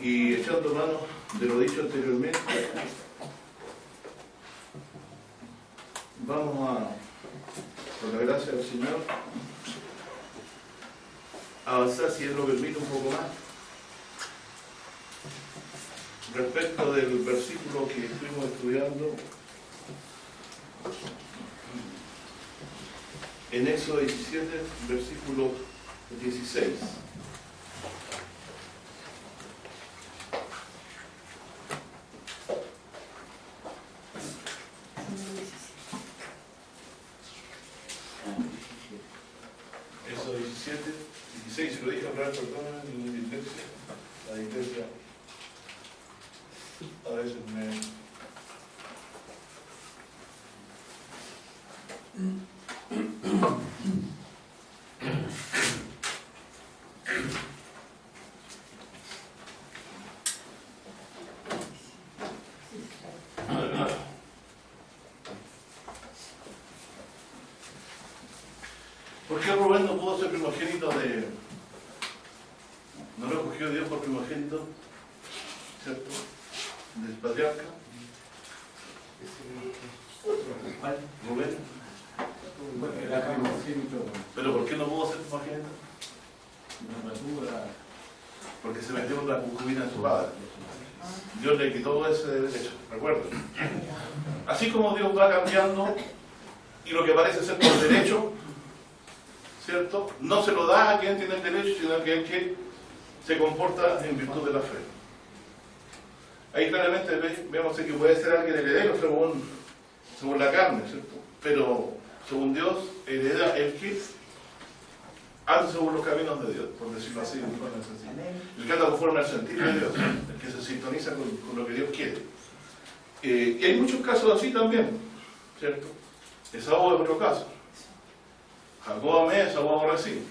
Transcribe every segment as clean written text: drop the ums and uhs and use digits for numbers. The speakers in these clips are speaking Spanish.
Y echando mano de lo dicho anteriormente, vamos a, por la gracia del Señor, avanzar, si Él lo permite, un poco más respecto del versículo que estuvimos estudiando en Éxodo 17, versículo 16. Éxodo 17, 16, si lo dije hablar, perdón, la dislexia a veces me... ¿Por qué Rubén no pudo ser primogénito de... no lo escogió Dios por primogénito, ¿cierto?, del patriarca? Rubén. ¿Pero por qué no pudo ser primogénito? Porque se metió con la concubina de su padre. Dios le quitó ese derecho, ¿recuerdan? Así como Dios va cambiando y lo que parece ser por derecho, ¿cierto?, no se lo da a quien tiene el derecho, sino a aquel que se comporta en virtud de la fe. Ahí claramente vemos que puede ser alguien heredero según la carne, ¿cierto?, pero según Dios hereda el que anda según los caminos de Dios, por decirlo así, de forma sencilla. El que anda conforme al sentir de Dios, el que se sintoniza con lo que Dios quiere. Y hay muchos casos así también, ¿cierto? Esaú es otro caso. Jacob amé, Esaú aborrecí.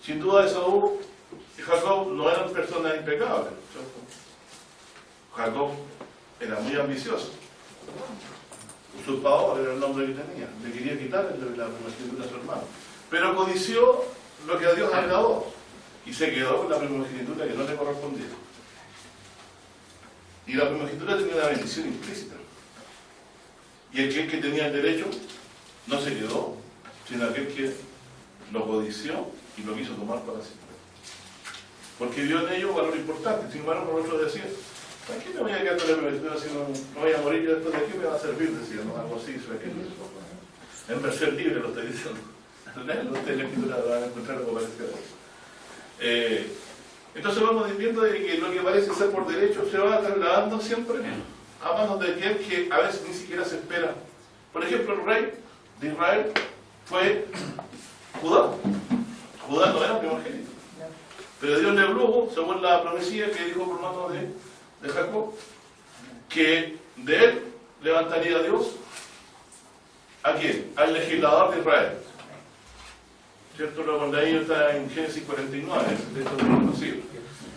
Sin duda Esaú y Jacob no eran personas impecables, ¿cierto? Jacob era muy ambicioso. Usurpador era el nombre que tenía. Le quería quitar la primogenitura a su hermano. Pero codició lo que a Dios agradó y se quedó con la primogenitura que no le correspondía. Y la primogenitura tenía una bendición implícita. Y aquel que tenía el derecho no se quedó, sino aquel que lo codició y lo quiso tomar para sí. Porque vio en ello un valor importante. Sin embargo, por otro decía, ¿para qué me voy a quedar con la primogenitura si no voy a morir yo después de aquí? Me va a servir, decía, ¿no? Algo así. En versión libre lo estoy diciendo. Leerlo usted en la escritura van a encontrar algo parecido a eso. Entonces vamos viendo de que lo que parece ser por derecho se va trasladando siempre a manos de aquel que a veces ni siquiera se espera. Por ejemplo, el rey de Israel fue Judá. Judá no era primogénito, pero Dios le habló, según la profecía que dijo por mano de Jacob, que de él levantaría a Dios ¿a quién? Al legislador de Israel. ¿Cierto? Cuando ahí está en Génesis 49, de esto es muy conocido.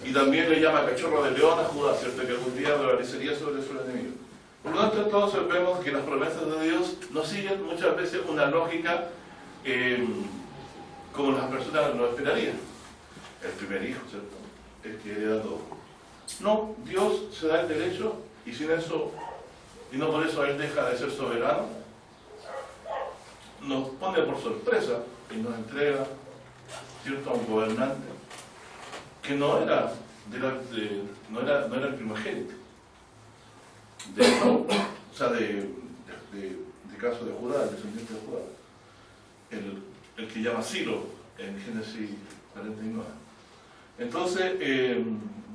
Y también le llama cachorro de león a Judá, ¿cierto?, que algún día prevalecería sobre su enemigo. Por lo tanto, entonces vemos que las promesas de Dios no siguen muchas veces una lógica como las personas lo esperarían. El primer hijo, ¿cierto?, el que hereda todo. No, Dios se da el derecho y sin eso, y no por eso Él deja de ser soberano, nos pone por sorpresa y nos entrega, ¿cierto?, a un gobernante que no era el primogénito o sea, de caso de Judá, el descendiente de Judá, el que llama Silo en Génesis 49. Entonces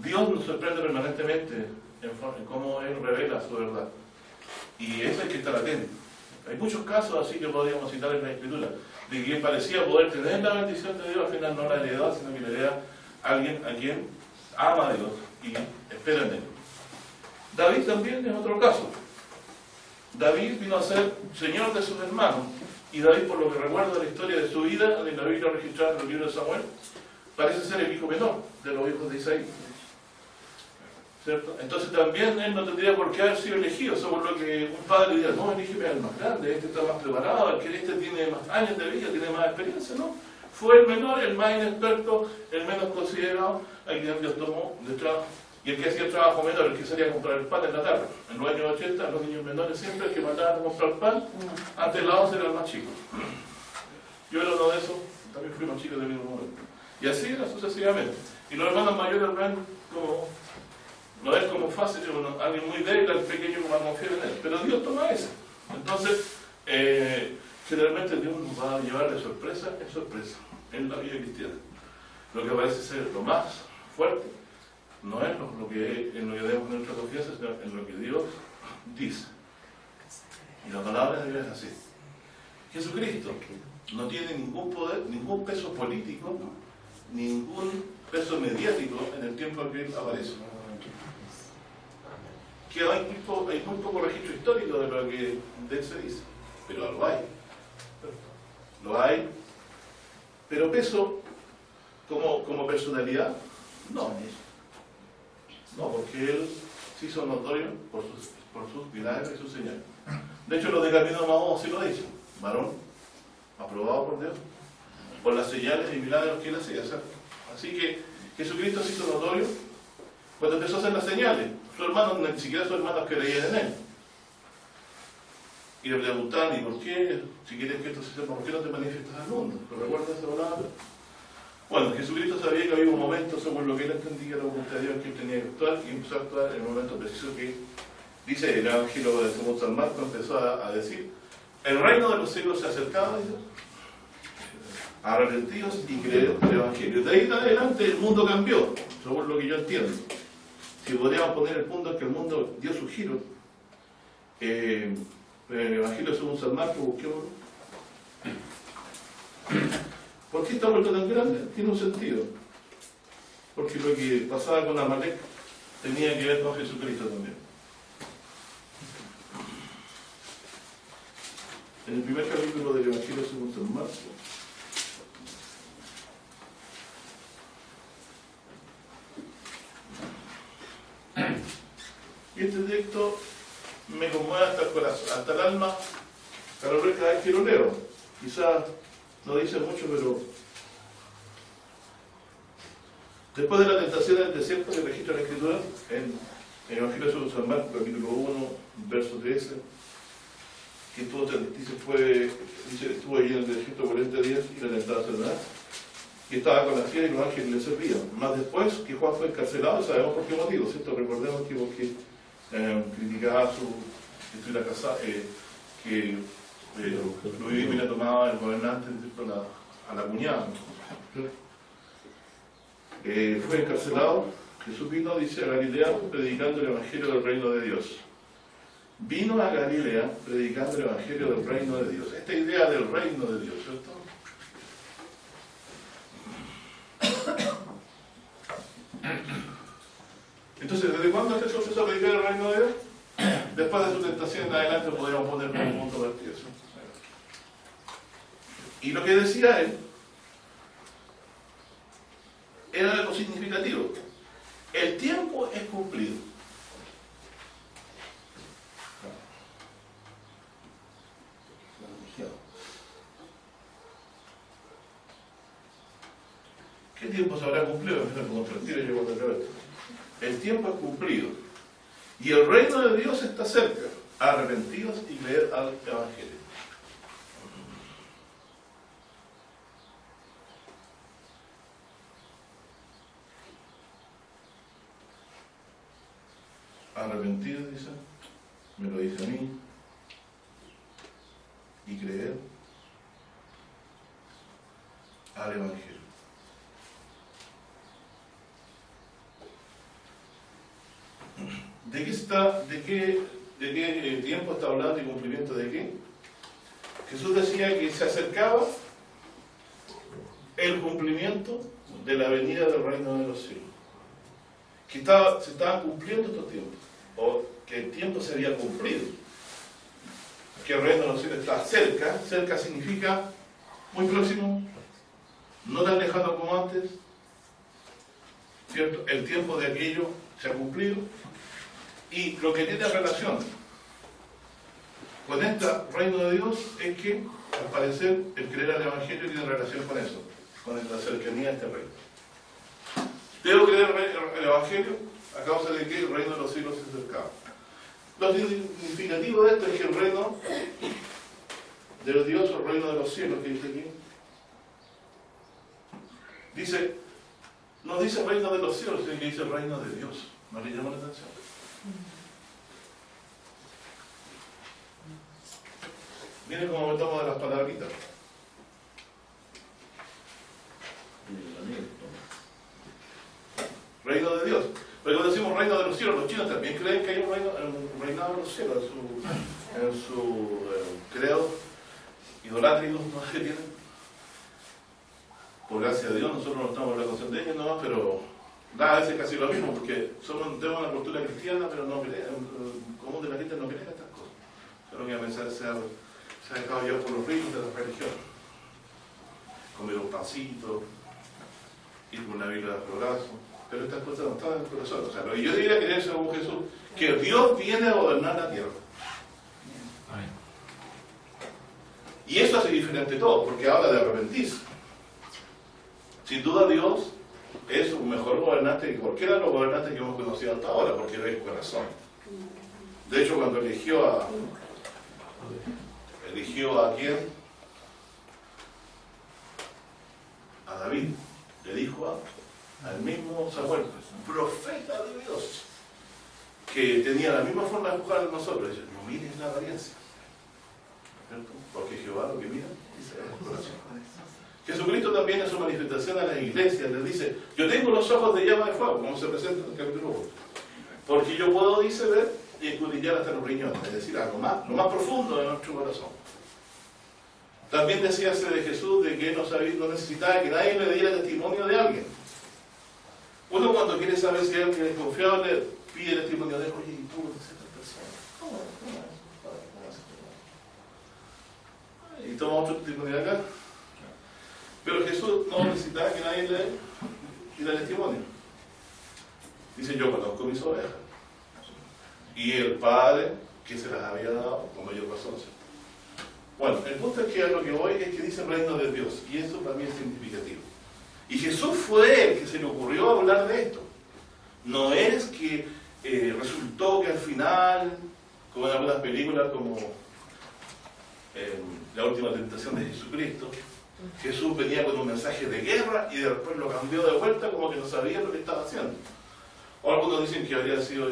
Dios nos sorprende permanentemente en cómo Él revela su verdad, y eso hay que estar atento. Hay muchos casos así que podríamos citar en la Escritura, de quien parecía poder tener la bendición de Dios, al final no la heredó, sino que le hereda a alguien a quien ama a Dios y espera en Él. David también es otro caso. David vino a ser señor de sus hermanos, y David, por lo que recuerdo de la historia de su vida, en la Biblia registrada en el libro de Samuel, parece ser el hijo menor de los hijos de Isaí. ¿Cierto? Entonces también él no tendría por qué haber sido elegido, según lo que un padre diría, no, elígeme al más grande, este está más preparado, el que este tiene más años de vida, tiene más experiencia, ¿no? Fue el menor, el más inexperto, el menos considerado, a quien Dios tomó detrás. Y el que hacía el trabajo menor, el que salía a comprar el pan en la tarde. En los años 80, los niños menores siempre el que mandaban a comprar pan, antes de la 11 era el más chico. Yo era uno de esos, también fui más chico del mismo momento. Y así era sucesivamente. Y los hermanos mayores ven como, no es como fácil, alguien muy débil, al pequeño como a confiar en él. Pero Dios toma eso. Entonces, generalmente Dios nos va a llevar de sorpresa en sorpresa en la vida cristiana. Lo que parece ser lo más fuerte no es lo que debemos poner nuestra confianza, sino en lo que Dios dice. Y la palabra de Dios es así. Jesucristo no tiene ningún poder, ningún peso político, ningún peso mediático en el tiempo en que Él aparece. Que hay muy poco registro histórico de lo que de Él se dice, pero lo hay. Lo hay, pero peso como personalidad, no. No, porque Él se hizo notorio por sus milagros y sus señales. De hecho, los de Camino de Maús sí lo dicen. Varón, aprobado por Dios, por las señales y milagros que Él hacía hacer. Así que Jesucristo se hizo notorio cuando empezó a hacer las señales. Sus hermanos, ni siquiera sus hermanos creían en Él. Y le preguntaban, ¿y por qué? Si quieres que esto se sepa, ¿por qué no te manifiestas al mundo? ¿Lo recuerdas esa palabra? Bueno, Jesucristo sabía que había un momento, según lo que Él entendía, la voluntad de Dios, que Él tenía que actuar, y empezó a actuar en el momento preciso que dice el Evangelio de San Marcos, empezó a decir: el reino de los cielos se acercaba a Dios, arrepentidos y creer el Evangelio. De ahí en adelante el mundo cambió, según lo que yo entiendo. Si podríamos poner el punto en que el mundo dio su giro, el Evangelio según San Marcos, busquémoslo. ¿Por qué está vuelto tan grande? Tiene un sentido. Porque lo que pasaba con Amalek tenía que ver con Jesucristo también. En el primer capítulo del Evangelio según San Marcos, y este texto me conmueve hasta el corazón, hasta el alma, cada vez que lo leo. Quizás no dice mucho, pero después de la tentación en el desierto, que registra la Escritura, en el Evangelio según San Marcos, capítulo 1, verso 13, que estuvo allí en el desierto 40 días y la tentaba Satanás, y estaba con la fiera y los ángeles le servían. Más después que Juan fue encarcelado, sabemos por qué motivo, ¿cierto? Recordemos que porque criticaba que estuviera casado, que lo hubiera tomado el gobernante a la cuñada. Fue encarcelado. Jesús vino, dice, a Galilea predicando el Evangelio del reino de Dios. Vino a Galilea predicando el Evangelio del reino de Dios. Esta idea del reino de Dios, ¿cierto? Entonces, ¿desde cuándo Jesús empezó a predicar el reino de Dios? Después de su tentación en adelante podríamos poner como un punto partido. Y lo que decía él era algo significativo. El tiempo es cumplido. ¿Qué tiempo se habrá cumplido? El tiempo es cumplido. Y el reino de Dios está cerca. Arrepentidos y creer al Evangelio. Arrepentidos, dice, me lo dice a mí, y creer al Evangelio. ¿De qué tiempo está hablando y cumplimiento de qué? Jesús decía que se acercaba el cumplimiento de la venida del reino de los cielos. Que se estaban cumpliendo estos tiempos, o que el tiempo se había cumplido. Que el reino de los cielos está cerca. Cerca significa muy próximo, no tan lejano como antes, ¿cierto? El tiempo de aquello se ha cumplido. Y lo que tiene relación con este reino de Dios es que, al parecer, el creer al Evangelio tiene relación con eso. con la cercanía de este reino. Debo creer el Evangelio a causa de que el reino de los cielos se acercaba. Lo significativo de esto es que el reino de los dioses, el reino de los cielos, que dice aquí, dice, no dice reino de los cielos, sino que dice reino de Dios. ¿No le llama la atención? Miren cómo metamos de las palabritas. Reino de Dios. Pero cuando decimos reino de los cielos, los chinos también creen que hay un reinado de los cielos en su credo idolátrico, no sé qué tienen. Por gracia de Dios, nosotros no estamos en la cuestión de ellos nomás, pero a veces casi lo mismo, porque tenemos una cultura cristiana, pero no creen, el común de la gente no cree en estas cosas. Solo que a pensar se ha dejado llevar por los ritmos de la religión. Comer un pancito, ir con una Biblia bajo el brazo, pero estas cosas no están en el corazón. O sea, lo que yo debería creer según Jesús, que Dios viene a gobernar la tierra. Y eso hace diferente todo, porque habla de arrepentirse. Sin duda Dios es un mejor gobernante que cualquiera de los gobernantes que hemos conocido hasta ahora, porque ve el corazón. De hecho, cuando eligió a quién, a David, le dijo al mismo Samuel, profeta de Dios, que tenía la misma forma de juzgar a nosotros. Dice, no mires la apariencia, ¿cierto? Porque Jehová lo que mira dice el corazón. Jesucristo también en su manifestación a las iglesias les dice, yo tengo los ojos de llama de fuego, como se presenta en el capítulo 1, porque yo puedo, dice, ver y escudriñar hasta los riñones, es decir, lo más profundo de nuestro corazón. También decíase de Jesús de que no necesitaba que nadie le diera testimonio de alguien. Uno cuando quiere saber si alguien es confiable, pide testimonio de él, oye, ¿y tú eres esta persona? ¿Cómo es? Y toma otro testimonio de acá. Pero Jesús no necesitaba que nadie le diera testimonio. Dice, yo conozco mis ovejas. Y el Padre que se las había dado, con mayor razón. Bueno, el punto es que a lo que voy es que dice el reino de Dios. Y eso para mí es significativo. Y Jesús fue el que se le ocurrió hablar de esto. No es que resultó que al final, como en algunas películas como La última tentación de Jesucristo, Jesús venía con un mensaje de guerra y después lo cambió de vuelta como que no sabía lo que estaba haciendo. O algunos dicen que habría sido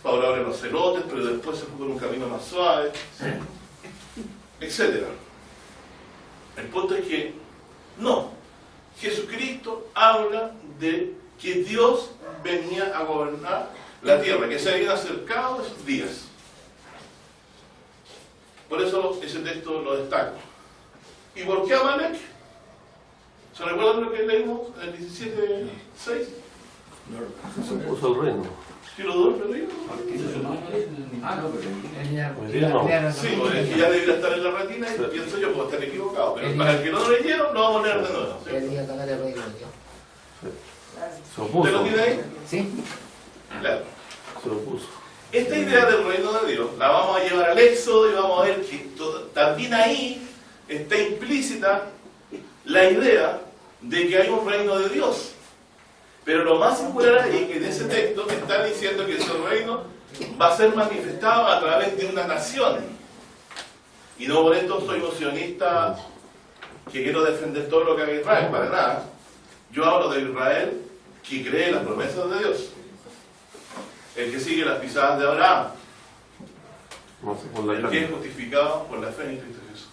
favorable a los celotes, pero después se fue con un camino más suave, etc. El punto es que no. Jesucristo habla de que Dios venía a gobernar la tierra, que se habían acercado esos días. Por eso ese texto lo destaco. ¿Y por qué Amalek? ¿Se recuerdan lo que leímos en el 17:6? Se puso el reino. ¿Sí lo doy? ¿Lo leímos? Sí, porque es que ya debería estar en la retina y pienso yo, puedo estar equivocado. Pero para el que no lo leyeron, lo vamos a leer de nuevo. Se opuso. ¿Usted lo tiene ahí? Sí. Claro. Se opuso. Esta idea del reino de Dios la vamos a llevar al Éxodo y vamos a ver que también ahí está implícita la idea de que hay un reino de Dios. Pero lo más singular ahí es que en ese texto está diciendo que ese reino va a ser manifestado a través de una nación. Y no por esto soy un sionista que quiero defender todo lo que haga Israel, para nada. Yo hablo de Israel que cree las promesas de Dios. El que sigue las pisadas de Abraham. El que es justificado por la fe en Cristo Jesús.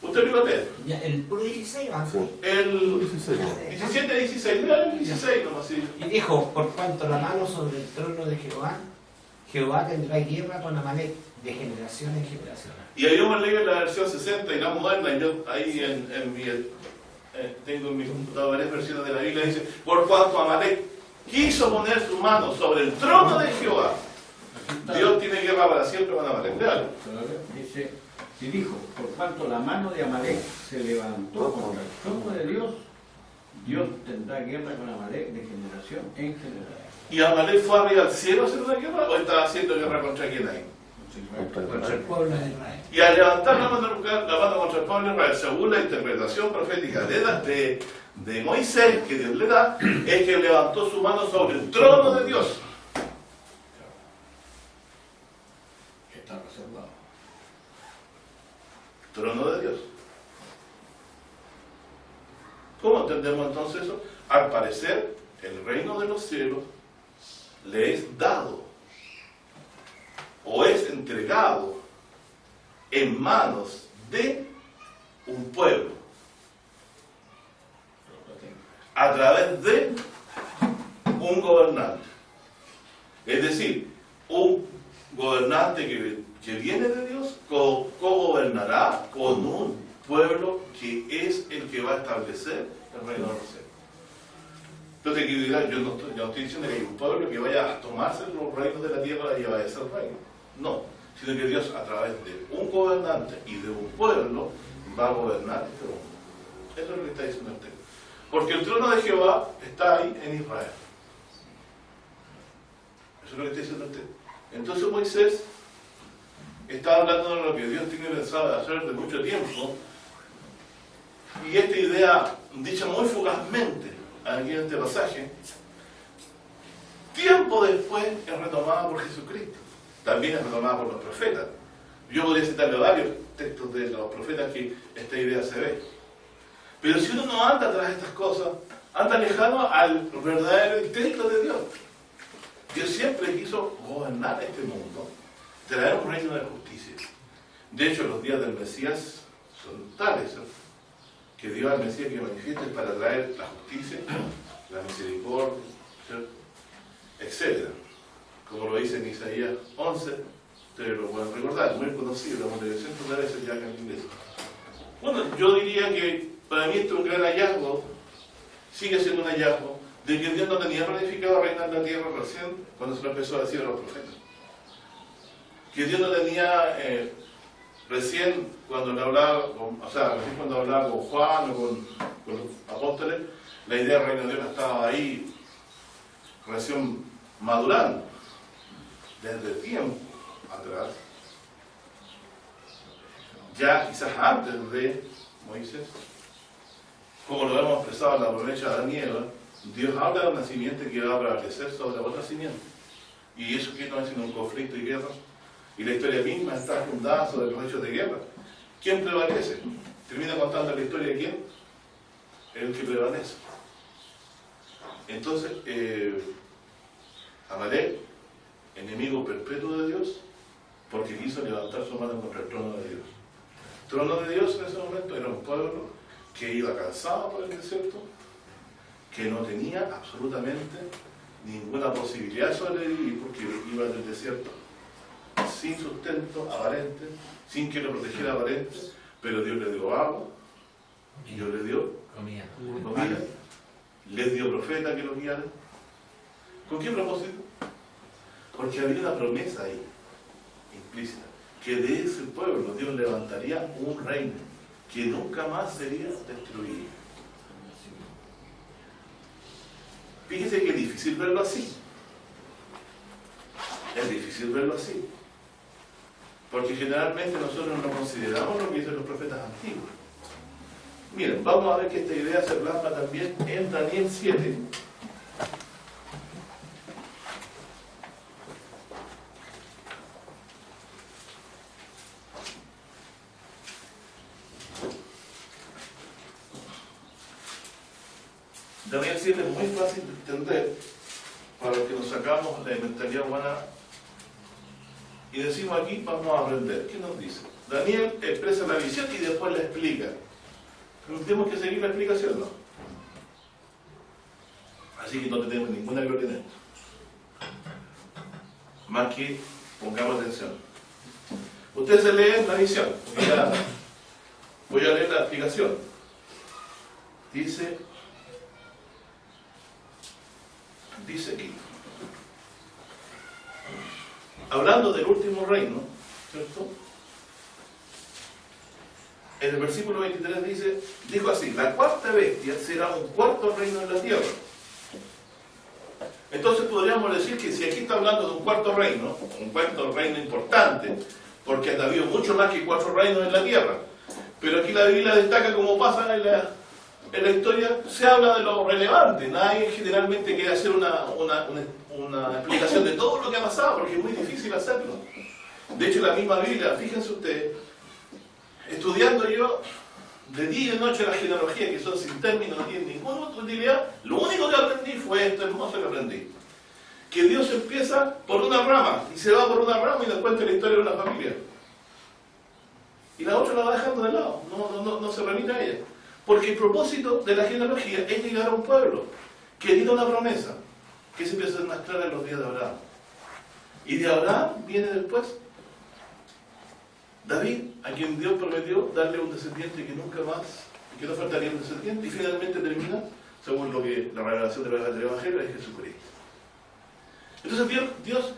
¿Usted lo lee? El puro 16 va. Sí. El 17-16, mira el 16 nomás. Sí. Y dijo, por cuanto la mano sobre el trono de Jehová, Jehová tendrá guerra con Amalek de generación en generación. Y ahí yo me leí en la versión 60 y la moderna, y yo ahí tengo en mi computador varias versiones de la Biblia, dice, por cuanto Amalek quiso poner su mano sobre el trono de Jehová, Dios tiene guerra para siempre con Amalek. Vean. Dice, y dijo, por cuanto la mano de Amalek se levantó contra el trono de Dios, Dios tendrá guerra con Amalek de generación en generación. ¿Y Amalek fue arriba al cielo a hacer una guerra o estaba haciendo guerra contra quién ahí? Contra el pueblo de Israel. Y al levantar la mano contra el pueblo de Israel, según la interpretación profética de Moisés, que Dios le da, es que levantó su mano sobre el trono de Dios. Que está reservado. Trono de Dios. ¿Cómo entendemos entonces eso? Al parecer, el reino de los cielos le es dado o es entregado en manos de un pueblo a través de un gobernante. Es decir, un gobernante que viene de Dios co-gobernará con un pueblo que es el que va a establecer el reino de los cielos. Entonces, yo no estoy diciendo que hay un pueblo que vaya a tomarse los reinos de la tierra y vaya a ser reino. No, sino que Dios a través de un gobernante y de un pueblo va a gobernar este mundo. Eso es lo que está diciendo el texto. Porque el trono de Jehová está ahí en Israel. Eso es lo que está diciendo el texto. Entonces Moisés está hablando de lo que Dios tiene pensado hacer de mucho tiempo. Y esta idea, dicha muy fugazmente aquí en este pasaje, tiempo después es retomada por Jesucristo. También es retomada por los profetas. Yo podría citarle varios textos de los profetas que esta idea se ve. Pero si uno no anda tras estas cosas, anda lejano al verdadero intento de Dios. Dios siempre quiso gobernar este mundo, traer un reino de justicia. De hecho, los días del Mesías son tales, ¿eh? Que Dios al Mesías que manifieste para traer la justicia, la misericordia, ¿cierto? Etcétera. Como lo dice en Isaías 11, ustedes lo pueden recordar, muy conocido, lo hemos leído cientos de veces ya acá en inglés. Bueno, yo diría que para mí esto es un gran hallazgo, sigue siendo un hallazgo, de que Dios no tenía planificado reinar la tierra recién cuando se lo empezó a decir a los profetas. Que Dios no tenía recién cuando le hablaba, recién cuando hablaba con Juan o con los apóstoles, la idea del reino de Dios estaba ahí recién madurando. Desde tiempo atrás, ya quizás antes de Moisés, como lo hemos expresado en la promesa de Adán y Eva, Dios habla de una simiente que va a prevalecer sobre otra simiente. Y eso que no es sino un conflicto y guerra. Y la historia misma está fundada sobre los hechos de guerra. ¿Quién prevalece? Termina contando la historia de quién. El que prevalece. Entonces, Amalek, enemigo perpetuo de Dios, porque quiso levantar su mano contra el trono de Dios. El trono de Dios en ese momento era un pueblo que iba cansado por el desierto, que no tenía absolutamente ninguna posibilidad de sobrevivir porque iba del desierto sin sustento aparente, sin que lo protegiera aparente, pero Dios le dio agua, Dios le dio comida, les dio profeta que los guiara. ¿Con qué propósito? Porque había una promesa ahí, implícita, que de ese pueblo Dios levantaría un reino que nunca más sería destruido. Fíjese que es difícil verlo así. Es difícil verlo así. Porque generalmente nosotros no consideramos lo que dicen los profetas antiguos. Miren, vamos a ver que esta idea se plasma también en Daniel 7. Daniel 7 es muy fácil de entender para los que nos sacamos la mentalidad humana y decimos aquí, vamos a aprender. ¿Qué nos dice? Daniel expresa la visión y después la explica. Pero tenemos que seguir la explicación, ¿no? Así que no tenemos ninguna gloria en esto. Más que pongamos atención. Ustedes se leen la visión. Voy a leer la explicación. Dice aquí, hablando del último reino, ¿cierto? En el versículo 23 dijo así: la cuarta bestia será un cuarto reino en la tierra. Entonces podríamos decir que si aquí está hablando de un cuarto reino importante, porque ha habido mucho más que 4 reinos en la tierra, pero aquí la Biblia destaca, como pasa en la historia, se habla de lo relevante. Nadie generalmente quiere hacer una explicación de todo lo que ha pasado, porque es muy difícil hacerlo. De hecho, la misma Biblia, fíjense ustedes, estudiando yo de día y de noche la genealogía, que son sin término, no tienen ninguna utilidad, lo único que aprendí fue esto hermoso que aprendí: que Dios empieza por una rama y se va por una rama y nos cuenta la historia de una familia, y la otra la va dejando de lado, no se remite a ella, porque el propósito de la genealogía es llegar a un pueblo que tiene una promesa que se empieza a ser más clara en los días de Abraham, y de Abraham viene después David, a quien Dios prometió darle un descendiente que nunca más, que no faltaría un descendiente, y finalmente termina, según lo que la revelación del Evangelio, es Jesucristo. Entonces Dios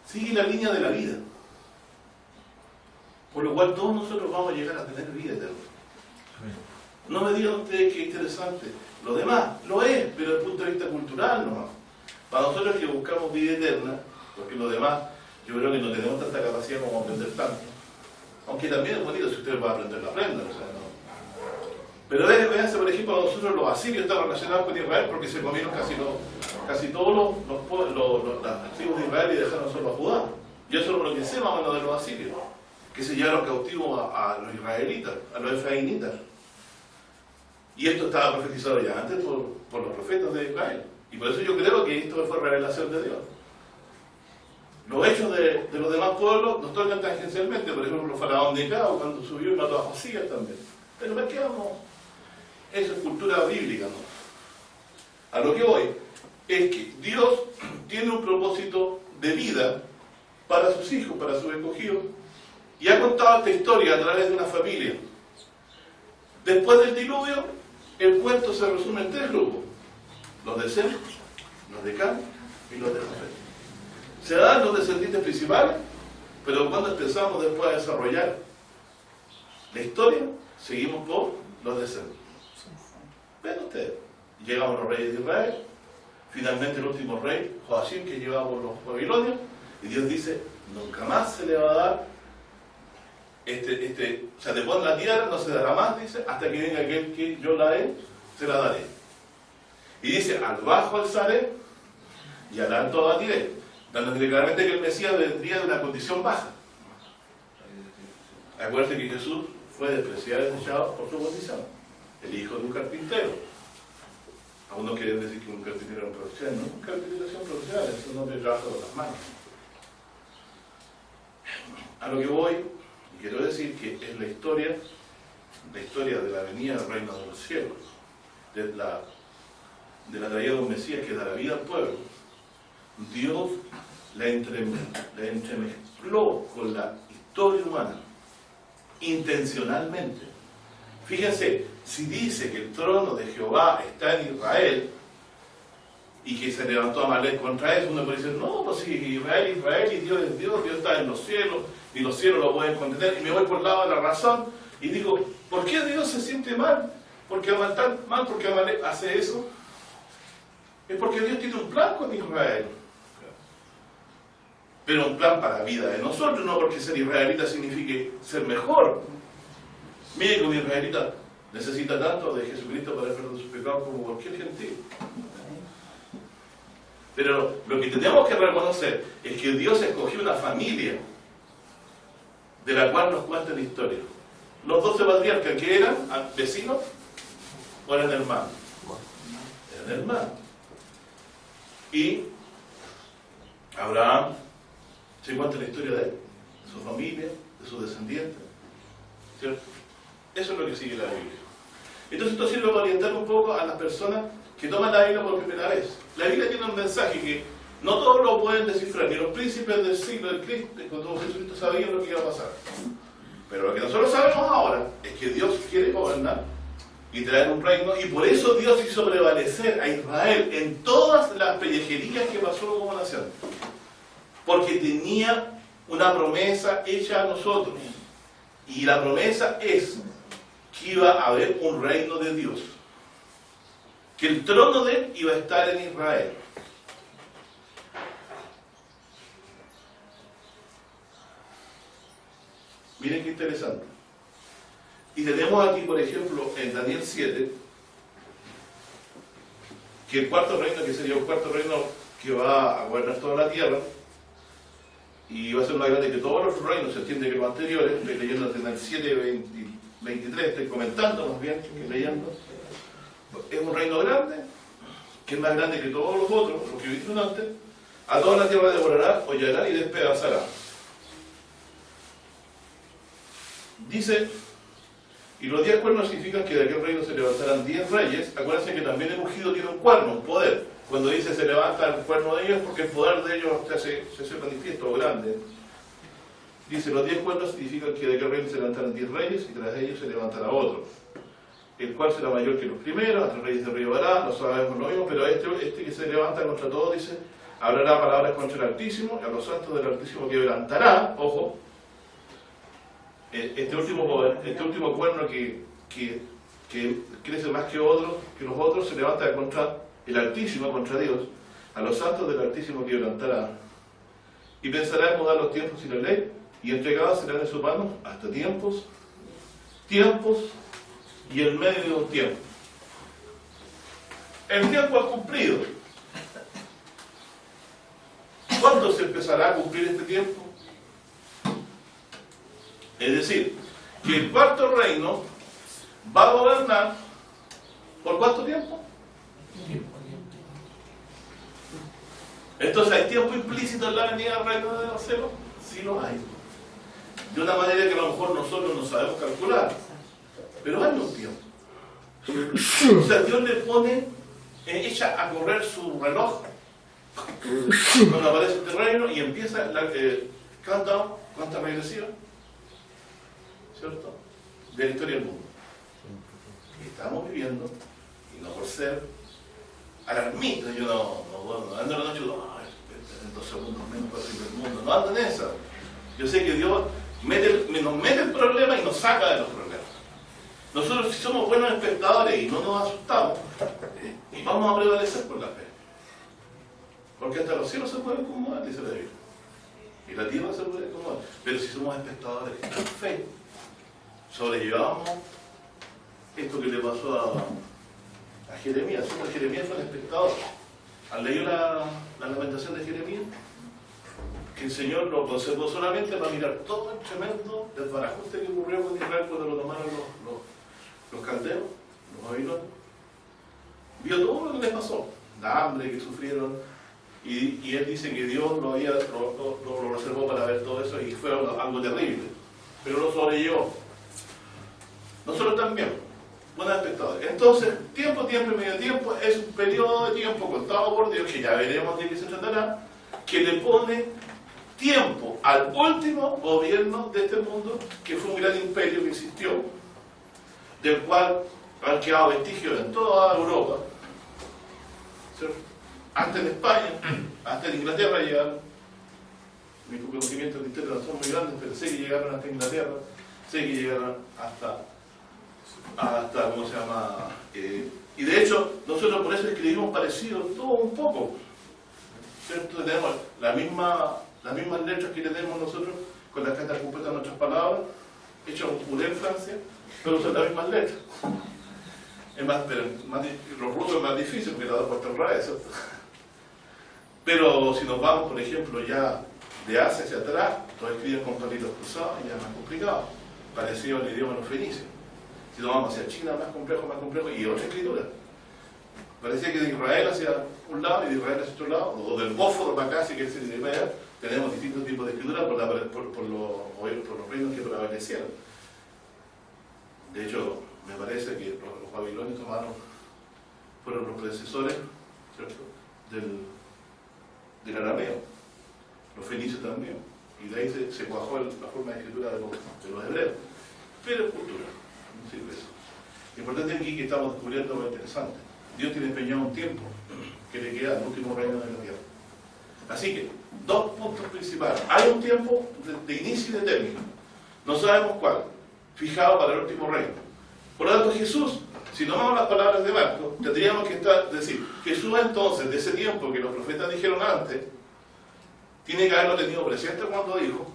sigue la línea de la vida, por lo cual todos nosotros vamos a llegar a tener vida eterna. No me digan ustedes que es interesante. Lo demás lo es, pero desde el punto de vista cultural no. Para nosotros que buscamos vida eterna, porque lo demás yo creo que no tenemos tanta capacidad como aprender tanto. Aunque también es bonito, si ustedes van a aprender, la aprendan. O sea, no. Pero véanse, por ejemplo, a nosotros los asirios estaban relacionados con Israel porque se comieron casi todos las tribus de Israel y dejaron solo a Judá. Y eso es lo que sé más o menos de los asirios, que se llevaron cautivos a los israelitas, a los efraimitas. Y esto estaba profetizado ya antes por los profetas de Israel. Y por eso yo creo que esto fue revelación de Dios. Los hechos de los demás pueblos nos tocan tangencialmente, por ejemplo, los faraón de Cao, cuando subió y mató a Josías también. Pero ¿para qué vamos? Eso es cultura bíblica, ¿no? A lo que voy es que Dios tiene un propósito de vida para sus hijos, para sus escogidos, y ha contado esta historia a través de una familia. Después del diluvio, el cuento se resume en 3 grupos: los de Sem, los de Cam y los de Jafet. Se dan los descendientes principales, pero cuando empezamos después a desarrollar la historia, seguimos por los de Sem. Ven ustedes, llegamos los reyes de Israel, finalmente el último rey, Joacim, que llevaba por los babilonios, y Dios dice: nunca más se le va a dar o sea, después en la tierra no se dará más, dice, hasta que venga aquel que yo la he, se la daré. Y dice: al bajo alzaré y al alto abatiré, dando claramente que el Mesías vendría de una condición baja. Acuérdense que Jesús fue despreciado y desechado por su condición, el hijo de un carpintero. Algunos quieren decir que un carpintero era un profesional. No es un carpintero profesional, es un hombre que trabaja con las manos. A lo que voy, y quiero decir que es la historia de la venida del reino de los cielos, de la traída de un Mesías que dará vida al pueblo. Dios la entremezcló con la historia humana, intencionalmente. Fíjense, si dice que el trono de Jehová está en Israel y que se levantó Amalek contra eso, uno puede decir: no, pues si Israel y Dios es Dios, Dios está en los cielos y los cielos lo pueden contener, y me voy por el lado de la razón y digo: ¿por qué Dios se siente mal? ¿Por qué Amalek hace eso? Es porque Dios tiene un plan con Israel, pero un plan para la vida de nosotros, no porque ser israelita signifique ser mejor. Mire que un israelita necesita tanto de Jesucristo para el perdón de sus pecados como cualquier gentil. Pero lo que tenemos que reconocer es que Dios escogió una familia de la cual nos cuenta la historia. Los 12 patriarcas, que eran vecinos o eran hermanos. Eran hermanos. Y Abraham se cuenta la historia de él, de su familia, de sus descendientes, ¿cierto? Eso es lo que sigue la Biblia. Entonces esto sirve para orientar un poco a las personas que toman la Biblia por primera vez. La Biblia tiene un mensaje que no todos lo pueden descifrar, ni los príncipes del siglo del Cristo, cuando Jesucristo sabía lo que iba a pasar. Pero lo que nosotros sabemos ahora es que Dios quiere gobernar y traer un reino, y por eso Dios hizo prevalecer a Israel en todas las pellejerías que pasó como nación. Porque tenía una promesa hecha a nosotros. Y la promesa es que iba a haber un reino de Dios. Que el trono de él iba a estar en Israel. Miren qué interesante. Y tenemos aquí, por ejemplo, en Daniel 7, que el cuarto reino, que sería un cuarto reino que va a gobernar toda la tierra, y va a ser más grande que todos los reinos, se entiende que los anteriores. Estoy leyendo en el 7, 23, estoy comentando más bien que leyendo. Es un reino grande, que es más grande que todos los otros, los que vivieron antes. A toda la tierra devorará, hollará y despedazará. Dice, y los 10 cuernos significan que de aquel reino se levantarán 10 reyes. Acuérdense que también el ungido tiene un cuerno, un poder. Cuando dice se levanta el cuerno de ellos, porque el poder de ellos se hace manifiesto o grande. Dice, los 10 cuernos significan que de aquel reino se levantarán 10 reyes y tras ellos se levantará otro, el cual será mayor que los primeros. A los reyes de Río Bará, lo sabemos lo mismo, pero este que se levanta contra todos, dice, hablará palabras contra el Altísimo, y a los santos del Altísimo quebrantará, ojo, este último cuerno que crece más que los otros, se levanta contra el Altísimo, contra Dios. A los santos del Altísimo quebrantará, y pensará en mudar los tiempos y la ley, y entregados serán en sus manos hasta tiempos y el medio de un tiempo. El tiempo es cumplido. ¿Cuándo se empezará a cumplir este tiempo? Es decir, que el cuarto reino va a gobernar ¿por cuánto tiempo? Entonces, ¿hay tiempo implícito en la venida del reino de los cielos? Sí lo hay. De una manera que a lo mejor nosotros no sabemos calcular. Pero hay un tiempo. O sea, Dios le pone, echa a correr su reloj cuando aparece este reino y empieza la countdown, cuenta regresiva, ¿cierto?, de la historia del mundo. Y estamos viviendo, y no por ser alarmista, yo no ando en la noche, en 2 segundos menos para el mundo, no ando en esa. Yo sé que Dios nos mete el problema y nos saca de los problemas. Nosotros, si somos buenos espectadores y no nos asustamos, vamos a prevalecer por la fe. Porque hasta los cielos se pueden acomodar, dice la Biblia. Y la tierra se puede acomodar. Pero si somos espectadores en fe, sobrellevamos esto que le pasó a Jeremías. Jeremías fue un espectador. ¿Han leído la lamentación de Jeremías? Que el Señor lo conservó solamente para mirar todo el tremendo desbarajuste que ocurrió con Israel cuando lo tomaron los caldeos, los babilonios. Vio todo lo que les pasó, la hambre que sufrieron, y él dice que Dios lo reservó para ver todo eso, y fue algo terrible, pero lo sobrellevó. Nosotros también, buenos espectadores. Entonces, tiempo y medio tiempo es un periodo de tiempo contado por Dios, que ya veremos de qué se tratará, que le pone tiempo al último gobierno de este mundo, que fue un gran imperio que existió, del cual han quedado vestigios en toda Europa, ¿cierto? Antes de España, hasta en Inglaterra llegaron. Mis conocimientos de historia no son muy grandes, pero sé que llegaron hasta Inglaterra, sé que llegaron hasta ¿cómo se llama? Y de hecho, nosotros por eso escribimos parecido todo un poco, ¿cierto? Tenemos las mismas letras que tenemos nosotros con las que están compuestas nuestras palabras, hechas un puré en Francia, pero son las mismas letras. Es más, pero los rusos es más difícil, porque la puesto en RAE, ¿cierto? Pero si nos vamos, por ejemplo, ya de Asia hacia atrás, todos escriben con palitos cruzados y ya es más complicado, parecido al idioma de los fenicios. Si nos vamos hacia China, más complejo, y otra escritura. Parecía que de Israel hacia un lado y de Israel hacia otro lado, o del Bósforo para acá, si que es el Israel, tenemos distintos tipos de escritura por los reinos que prevalecieron. De hecho, me parece que los babilonios fueron los predecesores, ¿cierto?, del arameo, los fenicios también, y de ahí se cuajó la forma de escritura de los hebreos. Pero es cultura, no sirve eso. Lo importante aquí que estamos descubriendo algo interesante. Dios tiene empeñado un tiempo que le queda al último reino de la tierra. Así que, 2 puntos principales. Hay un tiempo de inicio y de término. No sabemos cuál, fijado para el último reino. Por lo tanto, Jesús, si tomamos las palabras de Marcos, tendríamos que decir, Jesús entonces, de ese tiempo que los profetas dijeron antes, tiene que haberlo tenido presente cuando dijo,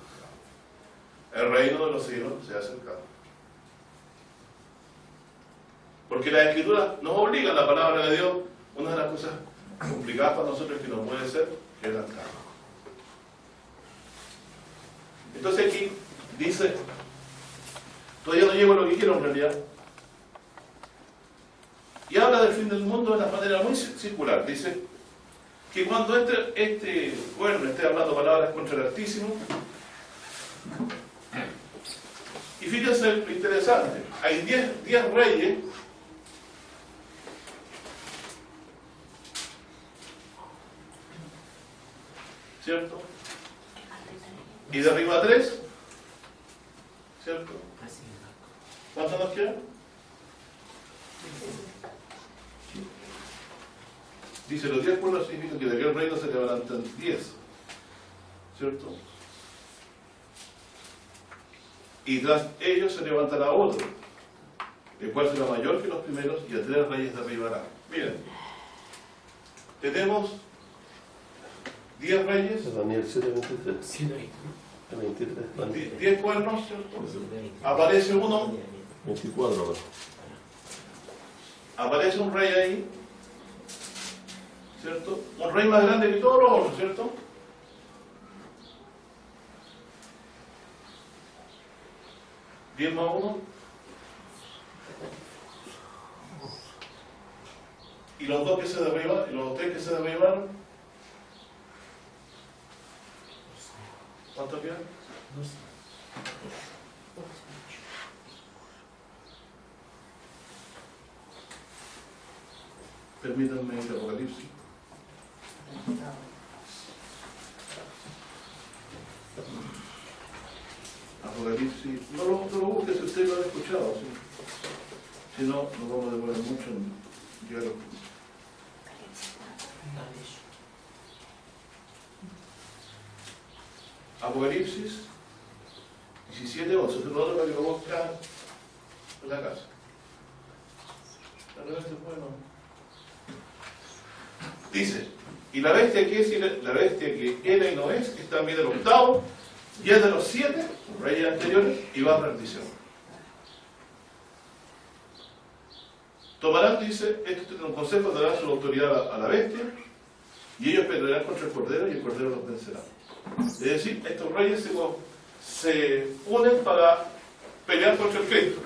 el reino de los cielos se ha acercado. Porque la Escritura nos obliga, la palabra de Dios, una de las cosas complicadas para nosotros que no puede ser, que es la carne. Entonces aquí dice, todavía no llego a lo que quiero en realidad, y habla del fin del mundo de una manera muy circular. Dice que cuando este cuerno esté hablando palabras contra el Altísimo, y fíjense lo interesante, hay 10 reyes, ¿cierto? Y de arriba 3, ¿cierto? ¿Cuántos nos quedan? Dice, los 10 pueblos significan que de aquel reino se levantan 10, ¿cierto? Y tras ellos se levantará otro, el cual será mayor que los primeros, y a 3 reyes derribará. Miren, tenemos 10 reyes, Daniel 7:23. Sí, no hay. 23. 10 cuernos, ¿cierto? Aparece uno, 24 ahora. aparece un rey ahí, ¿cierto? Un rey más grande que todos los otros, ¿cierto? ¿10 más 1? ¿Y los 2 que se derribaron? ¿Y los 3 que se derribaron? ¿Cuánto quedan? Permítanme ir a Apocalipsis. Apocalipsis, no lo busque si usted lo ha escuchado, ¿sí? Si no, nos vamos a demorar mucho en llegar al punto. Apocalipsis 17:11, se lo otro para que lo buscan en la casa. Bueno. Dice, y la bestia que es, la bestia que era y no es también del 8º, y es de los 7 reyes anteriores, y va a perdición. Tomarán, dice, esto tiene un consejo, darán su autoridad a la bestia, y ellos pelearán contra el Cordero, y el Cordero los vencerá. Es decir, estos reyes se unen para pelear contra el Cristo.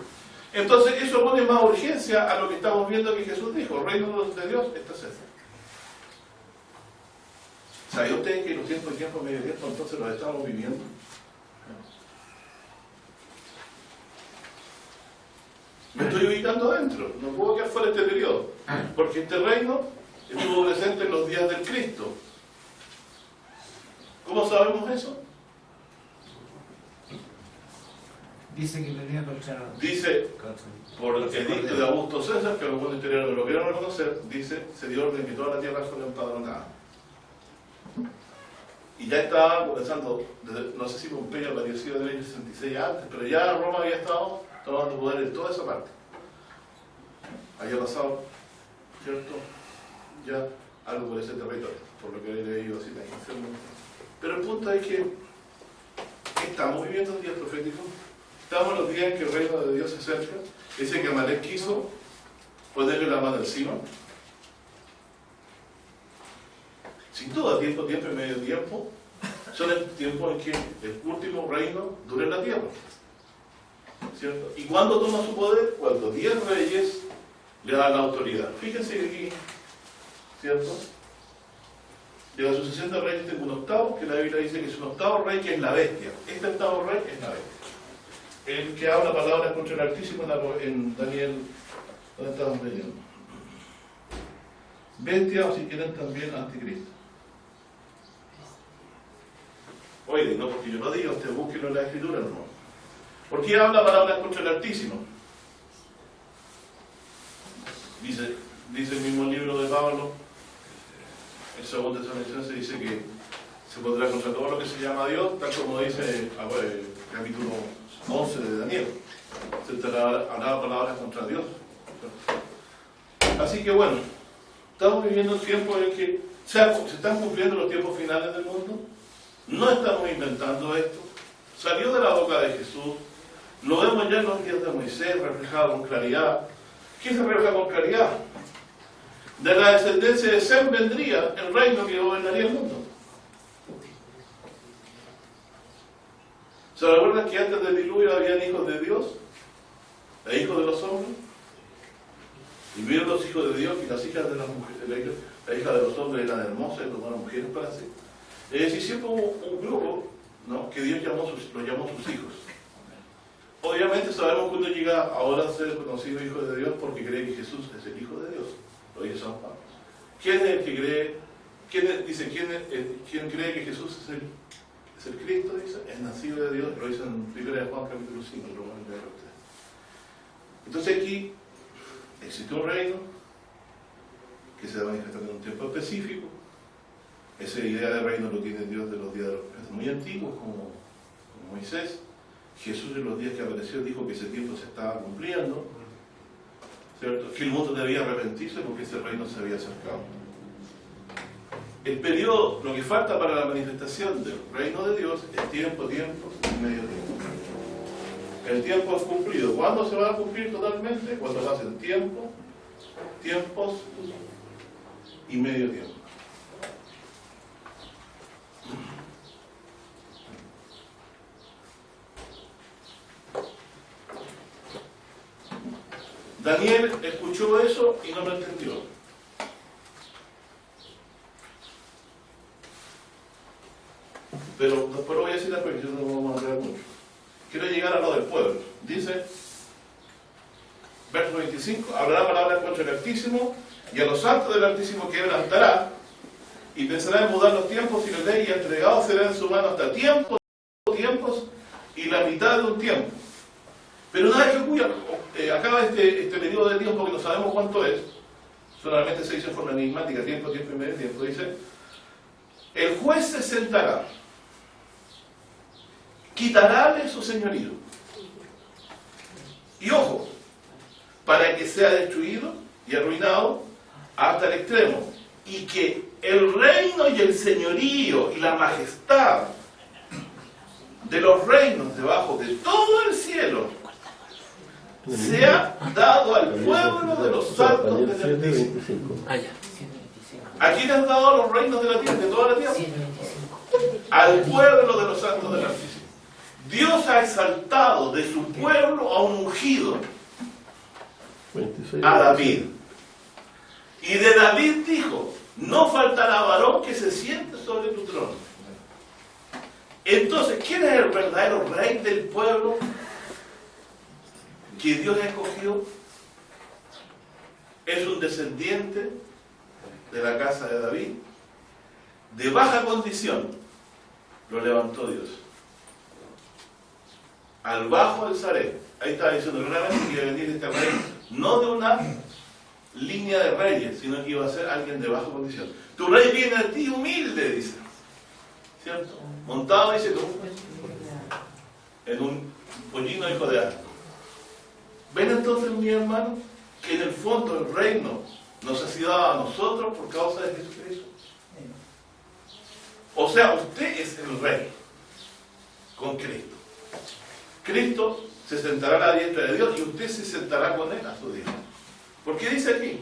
Entonces eso pone más urgencia a lo que estamos viendo que Jesús dijo, el reino de Dios está cerca. ¿Sabían ustedes que los tiempos medio tiempo entonces los estamos viviendo? Me estoy ubicando adentro, no puedo quedar fuera de este periodo, porque este reino estuvo presente en los días del Cristo. ¿Cómo sabemos eso? Dice que pelea contra... Dice, por el edicto de Augusto César, que algunos historiadores lo quieran reconocer, dice, se dio orden que toda la tierra fuera empadronada. Y ya estaba comenzando, no sé si Pompeyo apareció en el año 66 antes, pero ya Roma había estado tomando poder en toda esa parte. Había pasado, ¿cierto? Ya algo por ese territorio, por lo que he leído así tan enfermo. Pero el punto es que estamos viviendo días proféticos, estamos en los días en que el reino de Dios se acerca, ese que Amalek quiso ponerle la mano encima. Sin duda, tiempo y medio tiempo son el tiempo en que el último reino dure en la tierra, ¿cierto? ¿Y cuándo toma su poder? Cuando 10 reyes le dan la autoridad. Fíjense que aquí, ¿cierto? De la sucesión de reyes tengo un octavo, que la Biblia dice que es un octavo rey, que es la bestia. Este octavo rey es la bestia. El que habla palabras contra el Altísimo en Daniel, ¿dónde estamos leyendo? Bestia, o si quieren también anticristo. Oye, no porque yo lo diga, usted búsquelo en la Escritura, no. ¿Por qué habla palabras contra el Altísimo? Dice el mismo libro de Pablo, el segundo Tesalonicenses, dice que se pondrá contra todo lo que se llama Dios, tal como dice el capítulo 11 de Daniel. Se hablaba palabras contra Dios. Así que bueno, estamos viviendo un tiempo en el que se están cumpliendo los tiempos finales del mundo. No estamos inventando esto, salió de la boca de Jesús. Lo vemos ya en los días de Moisés, reflejado con claridad. ¿Qué se refleja con claridad? De la descendencia de Sem vendría el reino que gobernaría el mundo. ¿Se recuerdan que antes del diluvio habían hijos de Dios e hijos de los hombres? Y vieron los hijos de Dios y las hijas de las mujeres, la hija de los hombres eran hermosas y tomaron mujeres para sí. Es decir, siempre hubo un grupo, ¿no?, que Dios los llamó sus hijos. Obviamente sabemos que uno llega ahora a ser conocido hijo de Dios porque cree que Jesús es el Hijo de Dios. Lo dice San Pablo. ¿Quién es el que cree? ¿Quién cree que Jesús es el Cristo? Dice, es nacido de Dios. Lo dice en 1 Juan capítulo 5, Romanos 3. Entonces aquí existe un reino que se va a manifestar en un tiempo específico. Esa idea de reino lo tiene Dios de los días de los profetas muy antiguos, como Moisés. Jesús en los días que apareció dijo que ese tiempo se estaba cumpliendo, ¿cierto? Que el mundo debía arrepentirse porque ese reino se había acercado. El periodo, lo que falta para la manifestación del reino de Dios es tiempo y medio tiempo. El tiempo es cumplido. ¿Cuándo se va a cumplir totalmente? Cuando pasen tiempos y medio tiempo. Daniel escuchó eso y no lo entendió. Pero después lo voy a decir porque yo no vamos a hablar mucho. Quiero llegar a lo del pueblo. Dice, verso 25, hablará palabras contra el Altísimo, y a los santos del Altísimo quebrantará, y pensará en mudar los tiempos y la ley, y entregado será en su mano hasta tiempos y la mitad de un tiempo. Pero una vez que ocurra, acaba este periodo de tiempo que no sabemos cuánto es, solamente se dice en forma enigmática, tiempo y medio tiempo, dice, el juez se sentará, quitarále su señorío, y ojo, para que sea destruido y arruinado hasta el extremo, y que el reino y el señorío y la majestad de los reinos debajo de todo el cielo se ha dado al pueblo de los santos del Altísimo. ¿A quién han dado los reinos de la tierra, de toda la tierra? Al pueblo de los santos del Altísimo. Dios ha exaltado de su pueblo a un ungido, a David. Y de David dijo, no faltará varón que se siente sobre tu trono. Entonces, ¿quién es el verdadero rey del pueblo que Dios escogió? Es un descendiente de la casa de David, de baja condición, lo levantó Dios. Al bajo del Saré. Ahí está diciendo claramente que iba a venir este rey, no de una línea de reyes, sino que iba a ser alguien de baja condición. Tu rey viene a ti humilde, dice. ¿Cierto? Montado, dice tú, en un pollino hijo de asno. ¿Ven entonces, mi hermano, que en el fondo el reino nos ha sido dado a nosotros por causa de Jesucristo? O sea, usted es el rey con Cristo. Cristo se sentará a la diestra de Dios y usted se sentará con él a su diestra. ¿Por qué dice aquí?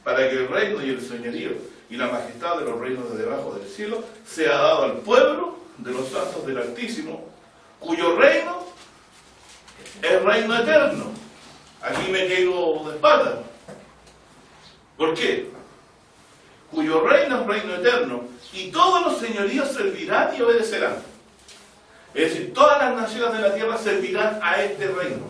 Para que el reino y el señorío y la majestad de los reinos de debajo del cielo sea dado al pueblo de los santos del Altísimo, cuyo reino es reino eterno. Aquí me quedo de espalda. ¿Por qué? Cuyo reino es reino eterno, y todos los señoríos servirán y obedecerán. Es decir, todas las naciones de la tierra servirán a este reino.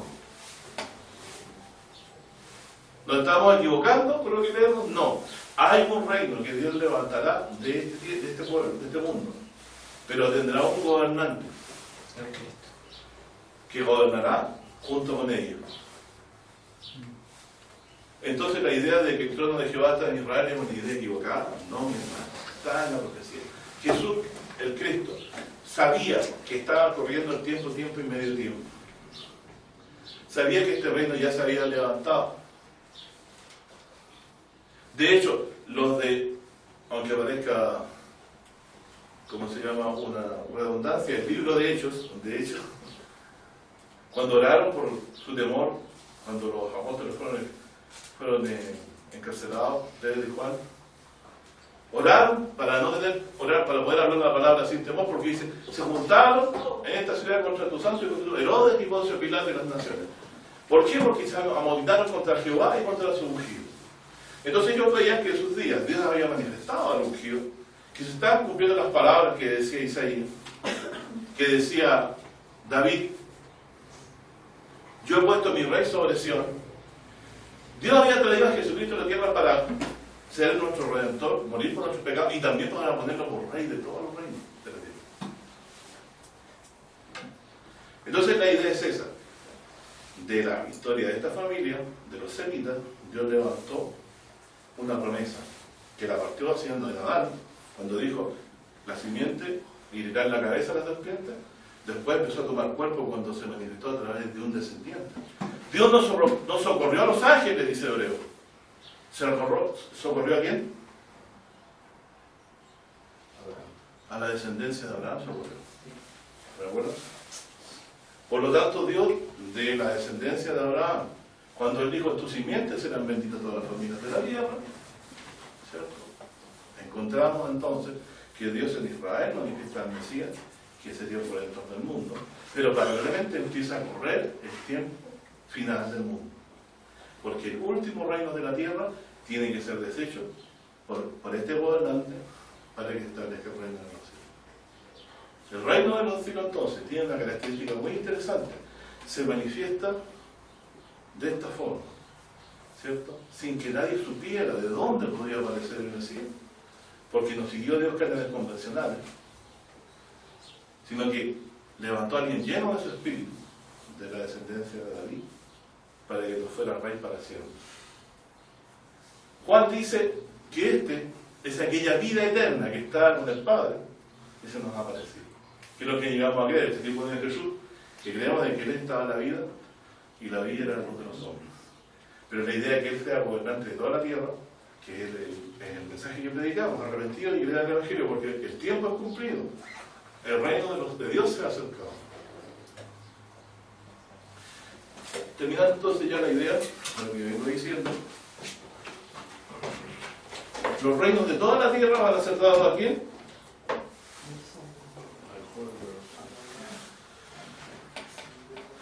¿Nos estamos equivocando con lo que leemos? No. Hay un reino que Dios levantará de este pueblo, de este mundo. Pero tendrá un gobernante que gobernará junto con ellos. Entonces la idea de que el trono de Jehová está en Israel es una idea equivocada. No, mi hermano. Está en la profecía. Jesús, el Cristo, sabía que estaba corriendo el tiempo y medio tiempo. Sabía que este reino ya se había levantado. De hecho, aunque parezca ¿cómo se llama? Una redundancia, el libro de Hechos, cuando oraron por su temor, cuando los apóstoles fueron encarcelados, Pedro y Juan, oraron para para poder hablar la palabra sin temor, porque dice, se juntaron en esta ciudad contra tu santo y contra Herodes y Poncio Pilato y las naciones. ¿Por qué? Porque se amotinaron contra Jehová y contra su ungido. Entonces ellos veían que en sus días Dios había manifestado al ungido, que se estaban cumpliendo las palabras que decía Isaías, que decía David, yo he puesto mi rey sobre Sion. Dios había traído a Jesucristo a la tierra para ser nuestro Redentor, morir por nuestros pecados y también para ponerlo por rey de todos los reinos de la tierra. Entonces la idea es esa. De la historia de esta familia, de los semitas, Dios levantó una promesa que la partió haciendo en Adán, cuando dijo, la simiente herirá en la cabeza a la serpiente. Después empezó a tomar cuerpo cuando se manifestó a través de un descendiente. Dios no socorrió a los ángeles, dice Hebreo. ¿Socorrió a quién? A la descendencia de Abraham socorrió. ¿Me acuerdas? Por lo tanto, Dios, de la descendencia de Abraham, cuando él dijo, en tu simiente serán benditas todas las familias de la tierra, ¿cierto? Encontramos entonces que Dios en Israel manifiesta al Mesías, que sería por el redentor del mundo, pero paralelamente empieza a correr el tiempo final del mundo, porque el último reino de la tierra tiene que ser deshecho por este gobernante para que establezca el reino de los cielos. El reino de los cielos entonces tiene una característica muy interesante, se manifiesta de esta forma, ¿cierto? Sin que nadie supiera de dónde podría aparecer el Mesías, porque no siguió Dios cánones convencionales, sino que levantó a alguien lleno de su espíritu, de la descendencia de David, para que no fuera rey para siempre. Juan dice que este es aquella vida eterna que está con el Padre, que se nos ha aparecido. Que es lo que llegamos a creer, este tipo de Jesús, que creemos de que Él estaba en la vida, y la vida era la luz de los hombres. Pero la idea de que Él sea gobernante de toda la tierra, que es el mensaje que predicamos, arrepentido y creer el Evangelio, porque el tiempo es cumplido. El reino de Dios se ha acercado. Terminando entonces ya la idea, lo que vengo diciendo, los reinos de toda la tierra van a ser dados a quién?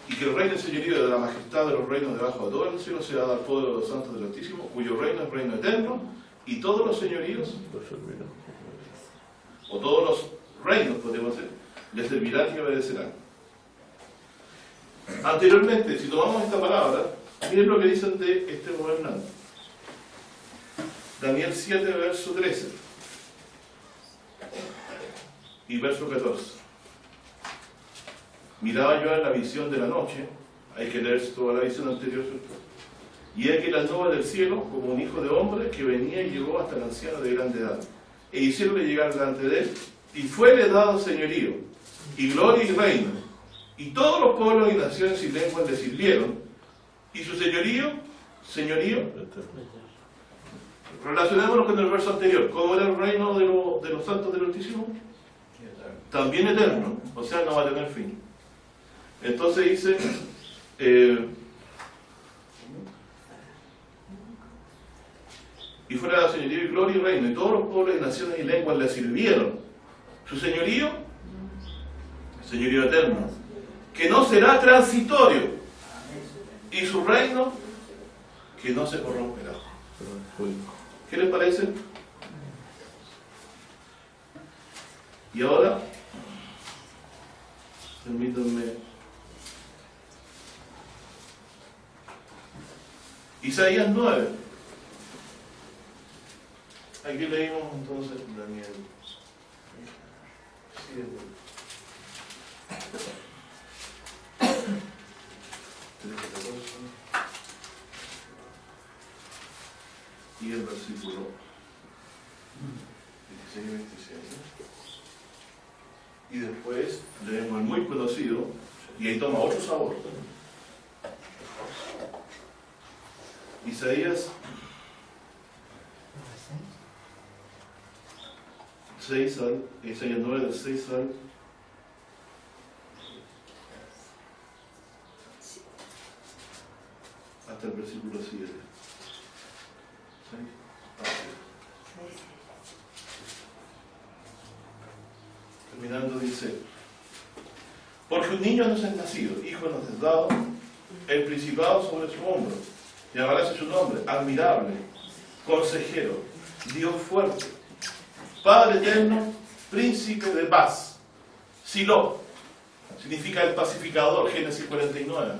Y que el reino y señorío de la majestad de los reinos debajo de todo el cielo se ha dado al pueblo de los santos del Altísimo, cuyo reino es reino eterno, y todos los señoríos, o todos los reinos, podemos decir, le servirán y obedecerán. Anteriormente, si tomamos esta palabra, miren lo que dicen de este gobernante. Daniel 7, verso 13 y verso 14. Miraba yo en la visión de la noche, hay que leer toda la visión anterior, y aquí las nubes del cielo, como un hijo de hombre, que venía y llegó hasta el anciano de grande edad, e hicieronle llegar delante de él, y fuele dado señorío, y gloria y reino, y todos los pueblos y naciones y lenguas le sirvieron, y su señorío, relacionémonos con el verso anterior, ¿cómo era el reino de los santos del Altísimo? También eterno, o sea, no va a tener fin. Entonces dice, y fuera la señorío y gloria y reino, y todos los pueblos y naciones y lenguas le sirvieron. Su señorío eterno, que no será transitorio, y su reino, que no se corromperá. ¿Qué les parece? Y ahora, permítanme. Isaías 9. Aquí leímos entonces Daniel 7. 13, 14. Y el versículo 16 y 26. Y después leemos el muy conocido, y ahí toma otro sabor. Isaías 6 al, Isaías 9 del 6 al hasta el versículo 7. ¿Sí? Terminando dice: porque un niño nos es nacido, hijo nos es dado, el principado sobre su hombro, llamará su nombre, admirable, consejero, Dios fuerte, Padre eterno, príncipe de paz. Silo significa el pacificador, Génesis 49.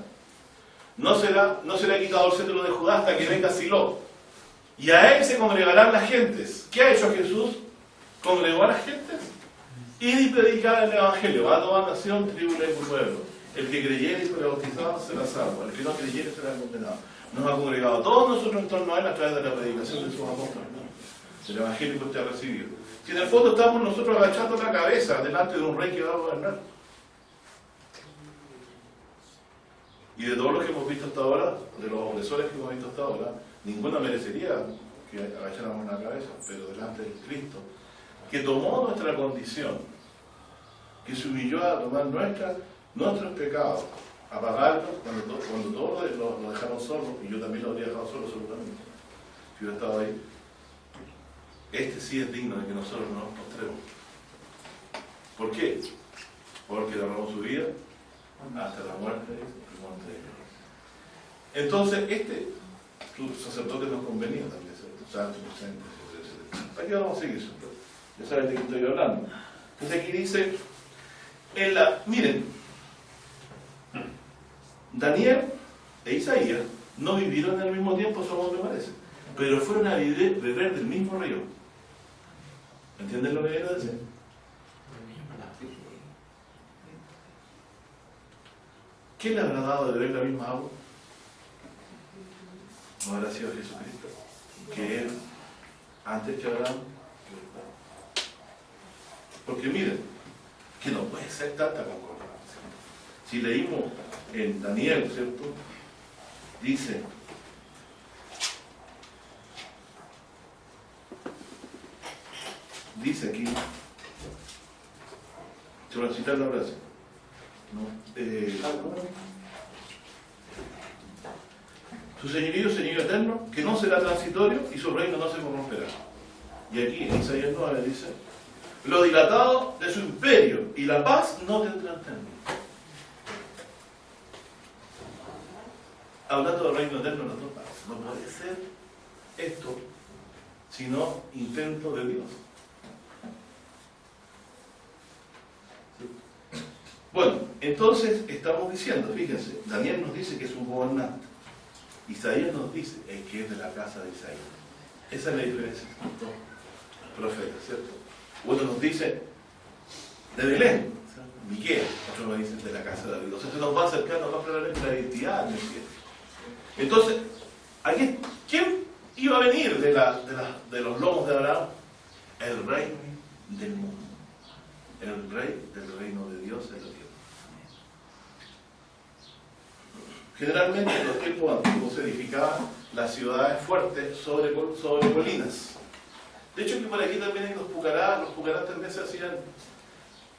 No será quitado el cetro de Judá hasta que venga Silo. Y a él se congregarán las gentes. ¿Qué ha hecho Jesús? Congregó a las gentes. Id y predicar el Evangelio a toda nación, tribu y pueblo. El que creyere y fuera bautizado será salvo. El que no creyere será condenado. Nos ha congregado a todos nosotros en torno a él a través de la predicación de sus apóstoles. El Evangelio que usted ha recibido. Si en el fondo estamos nosotros agachando la cabeza delante de un rey que va a gobernar. Y de todos los que hemos visto hasta ahora, de los opresores que hemos visto hasta ahora, ninguno merecería que agacháramos la cabeza, pero delante de Cristo, que tomó nuestra condición, que se humilló a tomar nuestros pecados, a pagarlos cuando todos lo dejaron solo, y yo también lo habría dejado solo seguramente, si hubiera estado ahí. Este sí es digno de que nosotros nos postremos. ¿Por qué? Porque derramó su vida hasta la muerte y muerte de Dios. Entonces, sus sacerdotes nos convenía también ser santos, inocentes, etc. Aquí vamos a seguir, ¿cierto? Ya saben de qué estoy hablando. Entonces aquí dice, miren, Daniel e Isaías no vivieron en el mismo tiempo, según me parece, pero fueron a beber del mismo río. ¿Entienden lo que quiero decir? ¿Quién le habrá dado de beber la misma agua? ¿No habrá sido Jesucristo? Que él, antes que Abraham. Porque miren, que no puede ser tanta concordancia. Si leímos en Daniel, ¿cierto? Dice aquí, se va a citar la frase, ¿no? Su señorío, señorío eterno, que no será transitorio y su reino no se corromperá. Y aquí en Isaías 9 dice, lo dilatado de su imperio y la paz no tendrán término. Hablando del reino eterno en las dos partes, no puede ser esto sino intento de Dios. Bueno, entonces estamos diciendo, fíjense, Daniel nos dice que es un gobernante, Isaías nos dice que es de la casa de Isaías. Esa es la diferencia entre los dos profetas, ¿cierto? Uno nos dice de Belén, Miqueas, otro nos dice de la casa de David. O sea, se nos va acercando más claramente la identidad de Miqueas. Entonces, aquí, ¿quién iba a venir de los lomos de Abraham? El rey del mundo. El rey del reino de Dios en la tierra. Generalmente en los tiempos antiguos se edificaban las ciudades fuertes sobre colinas. De hecho, que por aquí también en los pucarás también se hacían,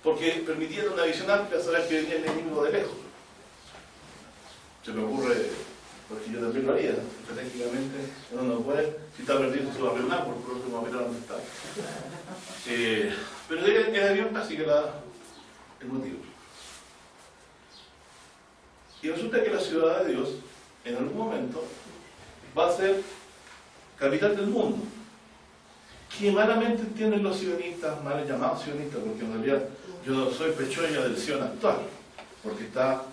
porque permitían una visión amplia, saber que venía el enemigo de lejos. Se me ocurre, porque yo también lo haría, estratégicamente, uno no puede, si está perdiendo se va a reunir, por próximo a mirar dónde está. Pero era bien básico el motivo. Y resulta que la ciudad de Dios, en algún momento, va a ser capital del mundo. Que malamente entienden los sionistas, mal llamados sionistas, porque en realidad yo soy pechoña del Sion actual, porque está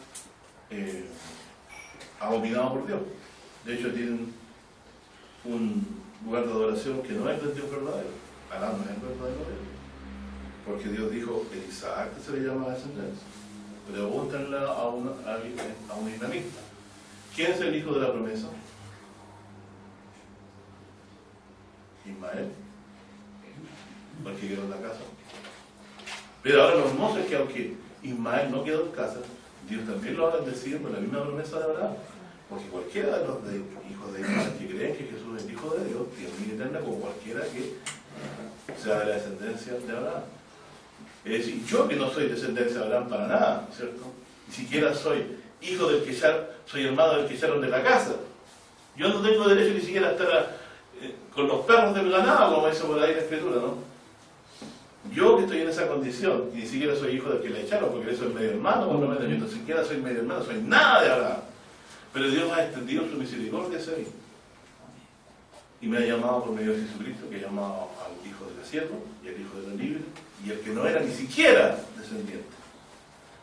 abominado por Dios. De hecho, tienen un lugar de adoración que no es del Dios verdadero. Alá no es el verdadero Dios. Porque Dios dijo, el Isaac se le llama descendencia. Pregúntenle a un islamista, ¿quién es el hijo de la promesa? Ismael, porque quedó en la casa. Pero ahora lo hermoso es que aunque Ismael no quedó en casa, Dios también lo ha bendecido con la misma promesa de Abraham. Porque cualquiera de los hijos de Ismael que creen que Jesús es el Hijo de Dios tiene vida eterna, como cualquiera que sea de la descendencia de Abraham. Es decir, yo que no soy descendencia de Abraham para nada, ¿cierto? Ni siquiera soy hijo del que soy hermano del que echaron de la casa. Yo no tengo derecho ni siquiera a estar con los perros del ganado, como dice por ahí la escritura, ¿no? Yo que estoy en esa condición, y ni siquiera soy hijo del que le echaron, porque eso es medio hermano, por lo menos yo ni siquiera soy medio hermano, soy nada de Abraham. Pero Dios ha extendido su misericordia hacia mí. Y me ha llamado por medio de Jesucristo, que ha llamado al hijo de la sierva y al hijo de la libre, y el que no era ni siquiera descendiente.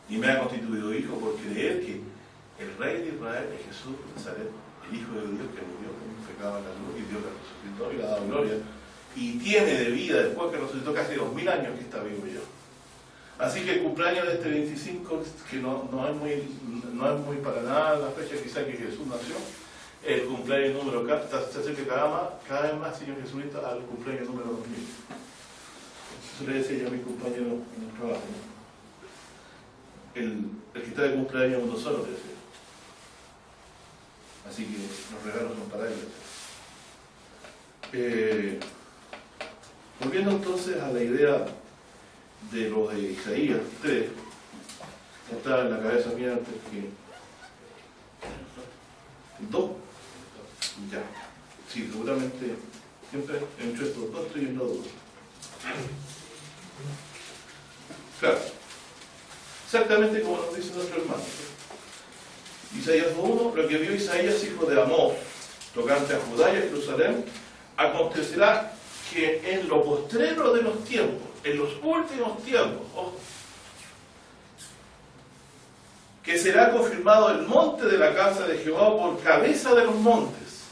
Y me ha constituido hijo por creer que el rey de Israel es Jesús de Nazaret, el hijo de Dios que murió con un pecado en la cruz, y Dios le resucitó y le ha dado gloria. Y tiene de vida, después que resucitó, casi 2000 años que está vivo ya. Así que el cumpleaños de este 25, que no es muy para nada la fecha quizá que Jesús nació, el cumpleaños número, se acerca cada vez más, Señor Jesucristo, al cumpleaños número 2000. Eso le decía yo a mis compañeros en el trabajo, ¿no? El que está de cumpleaños uno solo, le decía. Así que los regalos son para ellos. Volviendo entonces a la idea de lo de Isaías 3, que estaba en la cabeza mía antes que 2. Ya. Sí, seguramente siempre entre estos dos estoy en la duda. Claro. Exactamente como nos dice nuestro hermano. Isaías 1, lo que vio Isaías, hijo de Amós, tocante a Judá y a Jerusalén, acontecerá que en lo postrero de los tiempos, en los últimos tiempos, ojo, que será confirmado el monte de la casa de Jehová por cabeza de los montes.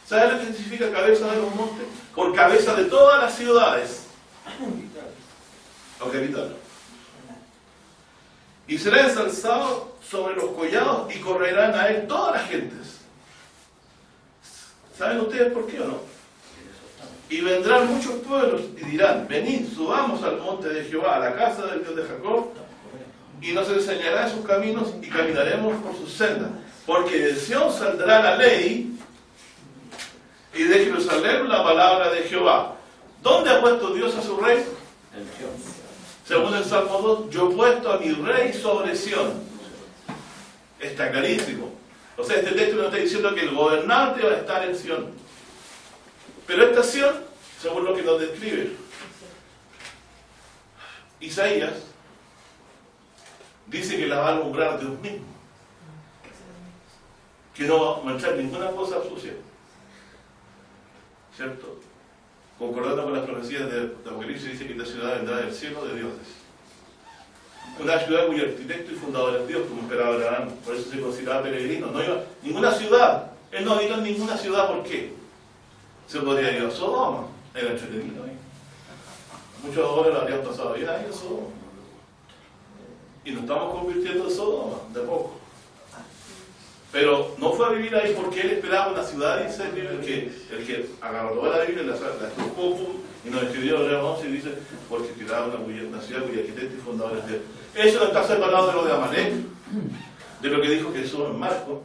¿Sabes lo que significa cabeza de los montes? Por cabeza de todas las ciudades. O capital. Y será ensalzado sobre los collados y correrán a él todas las gentes. ¿Saben ustedes por qué o no? Y vendrán muchos pueblos y dirán, venid, subamos al monte de Jehová, a la casa del Dios de Jacob, y nos enseñará sus caminos y caminaremos por sus sendas. Porque de Sión saldrá la ley y de Jerusalén la palabra de Jehová. ¿Dónde ha puesto Dios a su rey? En Sión. Según el Salmo 2, yo he puesto a mi rey sobre Sión. Está clarísimo. O sea, este texto nos está diciendo que el gobernante va a estar en Sión. Pero esta Sión, según lo que nos describe Isaías, dice que la va a alumbrar Dios mismo. Que no va a manchar ninguna cosa sucia. ¿Cierto? Concordando con las profecías de Apocalipsis, dice que esta ciudad vendrá del cielo de dioses. Una ciudad cuyo arquitecto y fundador es Dios, como esperaba Abraham. Por eso se consideraba peregrino. No iba a ninguna ciudad. Él no habitó en ninguna ciudad. ¿Por qué? Se podría ir a Sodoma. Era entretenido ahí. Muchos ahora lo habrían pasado bien ahí en Sodoma. Y nos estamos convirtiendo en Sodoma, de a poco. Pero no fue a vivir ahí porque él esperaba una ciudad, dice el que agarró la Biblia, la estuvo y nos escribió Hebreos 11 y dice, porque esperaba una ciudad cuya arquitecto y fundador es Dios. Eso no está separado de lo de Amalek, de lo que dijo Jesús en Marcos,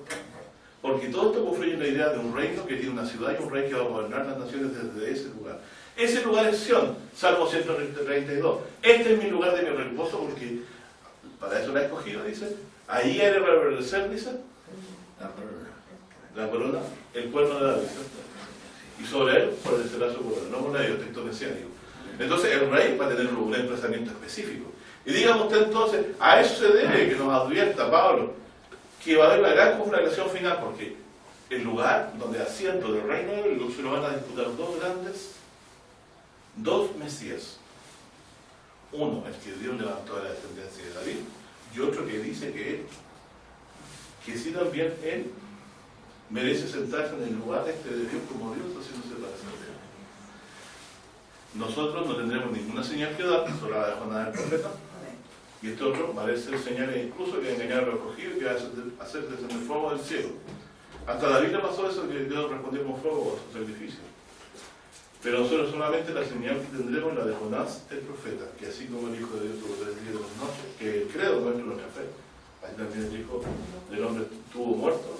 porque todo esto confluye en la idea de un reino que tiene una ciudad y un rey que va a gobernar las naciones desde ese lugar. Ese lugar es Sión, Salmo 132. Este es mi lugar de mi reposo porque para eso la he escogido, dice. Ahí ha de reverdecer, dice. La corona, el cuerno de David. Y sobre él florecerá su corona, no con ellos, texto mesiánico. Entonces el rey va a tener un emplazamiento específico. Y dígame usted entonces, a eso se debe que nos advierta Pablo, que va a haber la gran conflagración final, porque el lugar donde asiento del reino de Dios se lo van a disputar dos mesías. Uno, el que Dios levantó a la descendencia de David, y otro que dice que sí también él merece sentarse en el lugar de Dios como Dios haciéndose para siempre. Nosotros no tendremos ninguna señal que dar, solo la de Jonás el profeta, y este otro va a ser señales incluso que engañar a los escogidos y que va a hacer descender fuego del cielo. Hasta a David le pasó eso, que Dios respondió con fuego a su sacrificio. Pero nosotros solamente la señal que tendremos la de Jonás el profeta, que así como el Hijo de Dios tuvo 3 días y 2 noches, que el credo nuestro lo café. Ahí también el Hijo del Hombre estuvo muerto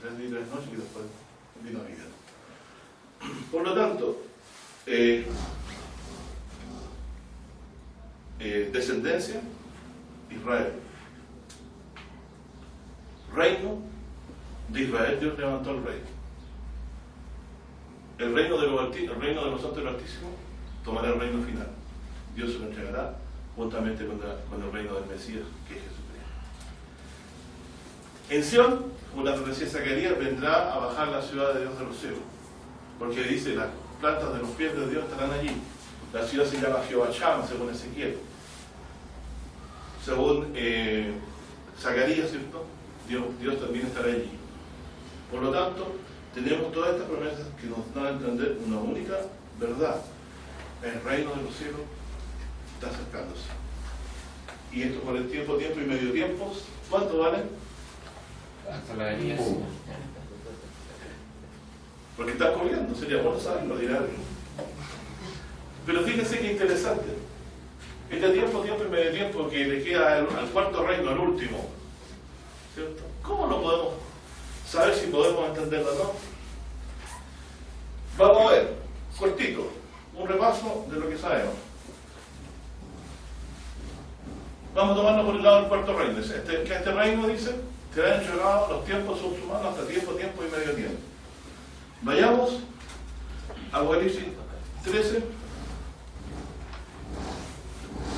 3 días y 3 noches y después vino a vida. Por lo tanto, descendencia, Israel. Reino de Israel, Dios levantó el rey. El reino de los santos del Altísimo tomará el reino final. Dios se lo entregará juntamente con el reino del Mesías, que es Jesucristo. En Sión, como la profecía de Zacarías, vendrá a bajar la ciudad de Dios de los cielos. Porque dice, las plantas de los pies de Dios estarán allí. La ciudad se llama Jehová Sham, según Ezequiel. Según Zacarías, ¿cierto? Dios también estará allí. Por lo tanto, tenemos todas estas promesas que nos dan a entender una única verdad. El reino de los cielos está acercándose. Y esto por el tiempo y medio tiempos, ¿cuánto valen? Hasta la venida. Porque está corriendo, sería bueno saberlo, dirá alguien. Pero fíjense qué interesante. Este tiempo y medio tiempo que le queda al cuarto reino, al último, ¿cierto? ¿Cómo lo podemos saber si podemos entenderlo o no? Vamos a ver, cortito, un repaso de lo que sabemos. Vamos a tomarlo por el lado del cuarto reino. Que este reino, dice, será entregado los tiempos subhumanos hasta tiempo y medio tiempo. Vayamos a Apocalipsis 13.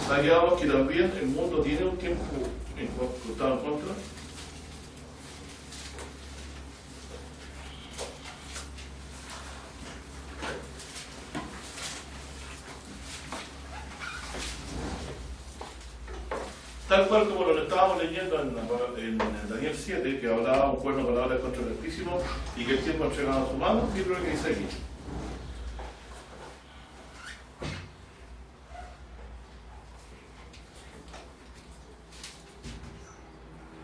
Hallamos que también el mundo tiene un tiempo está en contra. Tal cual como lo estábamos leyendo en Daniel 7, que hablaba un pueblo con palabras contra el Altísimo y que el tiempo entregado a su mano, y lo que dice aquí.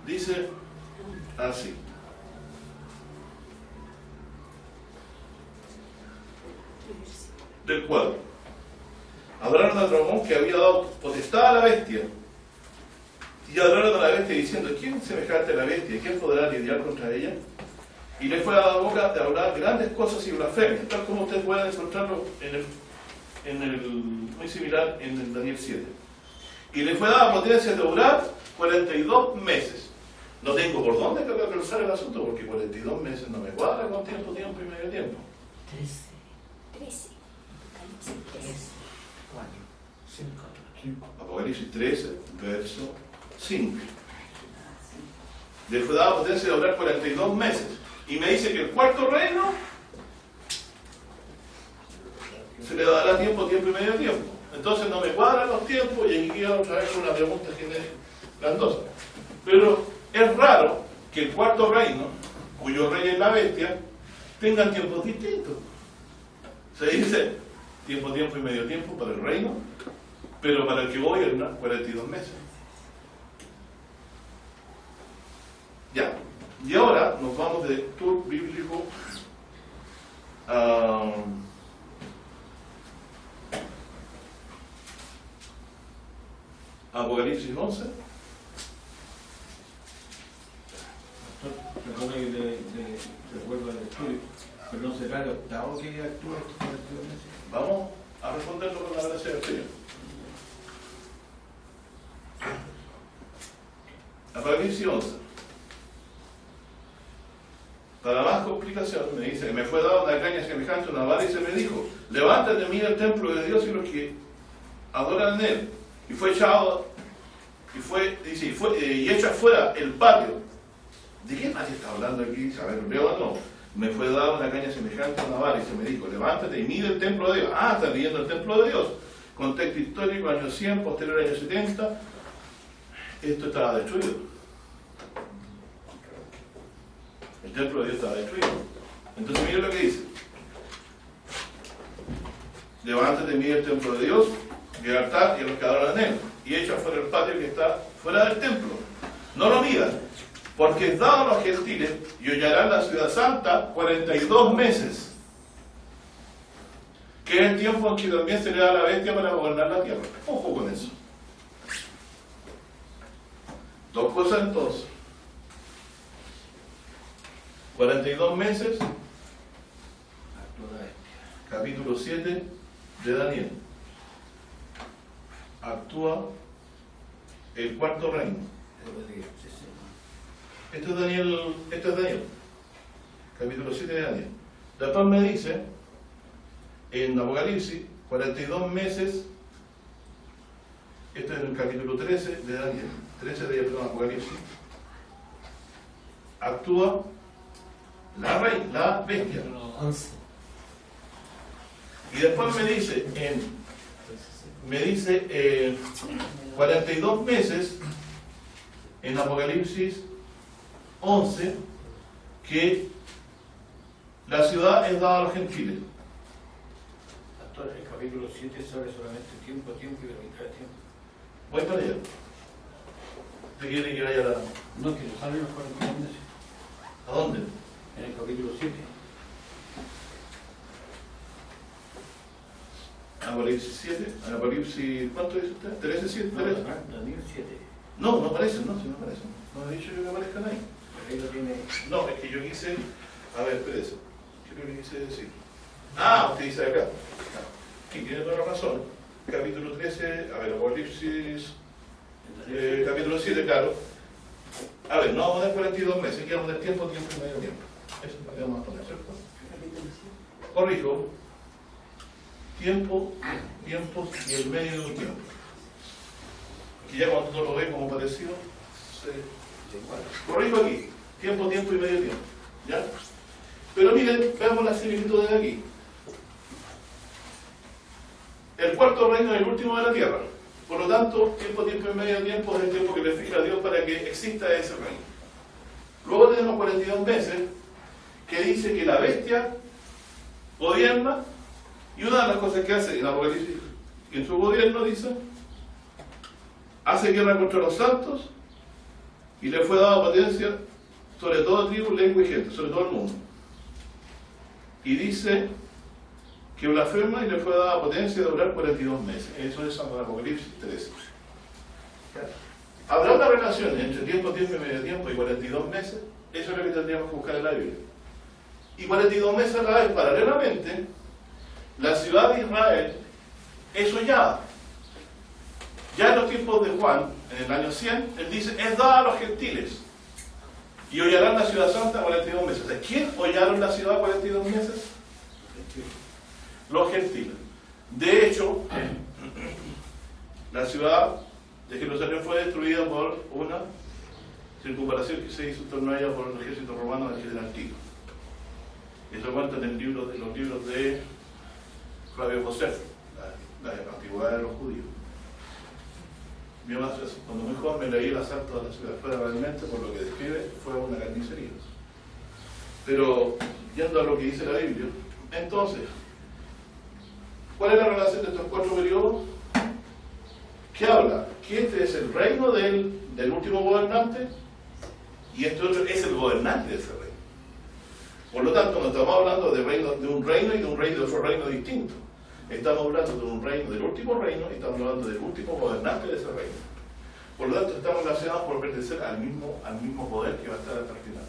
Dice así. Del cuadro. Hablaron al dragón que había dado potestad a la bestia. Y hablaron a la bestia diciendo, ¿quién es semejante a la bestia? ¿Quién podrá lidiar contra ella? Y le fue dada boca de hablar grandes cosas y blasfemias, tal como ustedes pueden encontrarlo muy similar en el Daniel 7. Y le fue dada potencia de orar 42 meses. No tengo por dónde calzar el asunto, porque 42 meses no me cuadra con tiempo y medio tiempo. 13. 5. Apocalipsis 13, verso 5. Le fue dada potencia de orar 42 meses. Y me dice que el cuarto reino se le dará tiempo y medio tiempo. Entonces no me cuadran los tiempos y aquí queda otra vez una pregunta que es grandosa. Pero es raro que el cuarto reino, cuyo rey es la bestia, tengan tiempos distintos. Se dice tiempo y medio tiempo para el reino, pero para el que gobierna 42 meses. Ya, y ahora nos vamos de tour bíblico a Apocalipsis 11. Perdón que le recuerdo al estudio, pero no será el octavo que actúa estos 42 meses. Vamos a responderlo con la gracia del Señor. Apocalipsis 11. Para más complicación, me dice que me fue dada una caña semejante a una vara y se me dijo, levántate, mira el templo de Dios y los que adoran en él. Y fue echado, y hecho afuera el patio. ¿De qué patio está hablando aquí? A ver, leo no. Me fue dada una caña semejante a una vara y se me dijo, levántate y mira el templo de Dios. Ah, está viendo el templo de Dios. Contexto histórico, año 100, posterior año 70. Esto estaba destruido. El templo de Dios estaba destruido. Entonces mire lo que dice. Levántate y mira el templo de Dios, y el altar y los que adoran en él. Y echa fuera el patio que está fuera del templo. No lo miran, porque es dado a los gentiles y hollarán la ciudad santa 42 meses. Que es el tiempo en que también se le da a la bestia para gobernar la tierra. Ojo con eso. Dos cosas entonces. 42 meses, capítulo 7 de Daniel. actúa el cuarto reino. Esto es Daniel, capítulo 7 de Daniel. Después me dice, en Apocalipsis, 42 meses, esto es en el capítulo 13 de Daniel, 13 de Apocalipsis, actúa la bestia. Capítulo 11. Y después me dice 42 meses en Apocalipsis 11 que la ciudad es dada a los gentiles. Pastor, el capítulo 7 sabe solamente tiempo y la mitad de tiempo. Voy para allá. ¿Usted quiere que vaya a la... No, que no salen los 42 meses. ¿A dónde? En el capítulo 7. Apocalipsis 7, Apocalipsis, ¿cuánto dice usted? 13, 7, No, 13. Daniel 7. No aparecen, si no aparecen. No he dicho yo que aparezcan ahí. Ahí lo tiene. No, es que yo quise, a ver, espérese, ¿qué es lo que quise decir? Usted dice acá. Y tiene toda la razón. Capítulo 13, a ver, Apocalipsis, capítulo 7, claro. A ver, no vamos a poner 42 meses, queremos del tiempo y medio tiempo. Eso es lo que vamos a poner, ¿cierto? Corrijo. Tiempo y el medio tiempo. Que ya cuando uno lo ve como parecido, corrijo aquí. Tiempo y medio tiempo. ¿Ya? Pero miren, veamos la similitud de aquí. El cuarto reino es el último de la tierra. Por lo tanto, tiempo y medio tiempo es el tiempo que le fija a Dios para que exista ese reino. Luego tenemos 42 meses que dice que la bestia gobierna, y una de las cosas que hace en Apocalipsis, en su gobierno dice, hace guerra contra los santos y le fue dado potencia sobre toda tribu, lengua y gente, sobre todo el mundo. Y dice que blasfema y le fue dada potencia de durar 42 meses. Eso es Apocalipsis 13. ¿Habrá una relación entre tiempo y medio tiempo y 42 meses? Eso es lo que tendríamos que buscar en la Biblia. Y 42 meses a la vez, paralelamente, la ciudad de Israel es hollada. Ya en los tiempos de Juan, en el año 100, él dice, es dada a los gentiles. Y hollarán la ciudad santa 42 meses. ¿De quién hollaron la ciudad 42 meses? Los gentiles. De hecho, la ciudad de Jerusalén fue destruida por una circunvalación que se hizo en torno a ella por el ejército romano del Antiguo. Eso cuenta en los libros de Flavio Josefo, la antigüedad de los judíos. Mi mamá, cuando muy joven me leí el asalto de la ciudad, fue realmente, por lo que describe, fue una carnicería. Pero, yendo a lo que dice la Biblia, entonces, ¿cuál es la relación de estos cuatro periodos? ¿Qué habla? Que este es el reino del último gobernante y este otro es el gobernante de ese reino. Por lo tanto, no estamos hablando de un reino y de otro reino distinto. Estamos hablando de un reino, del último reino, y estamos hablando del último gobernante de ese reino. Por lo tanto, estamos relacionados por pertenecer al mismo poder que va a estar hasta el final.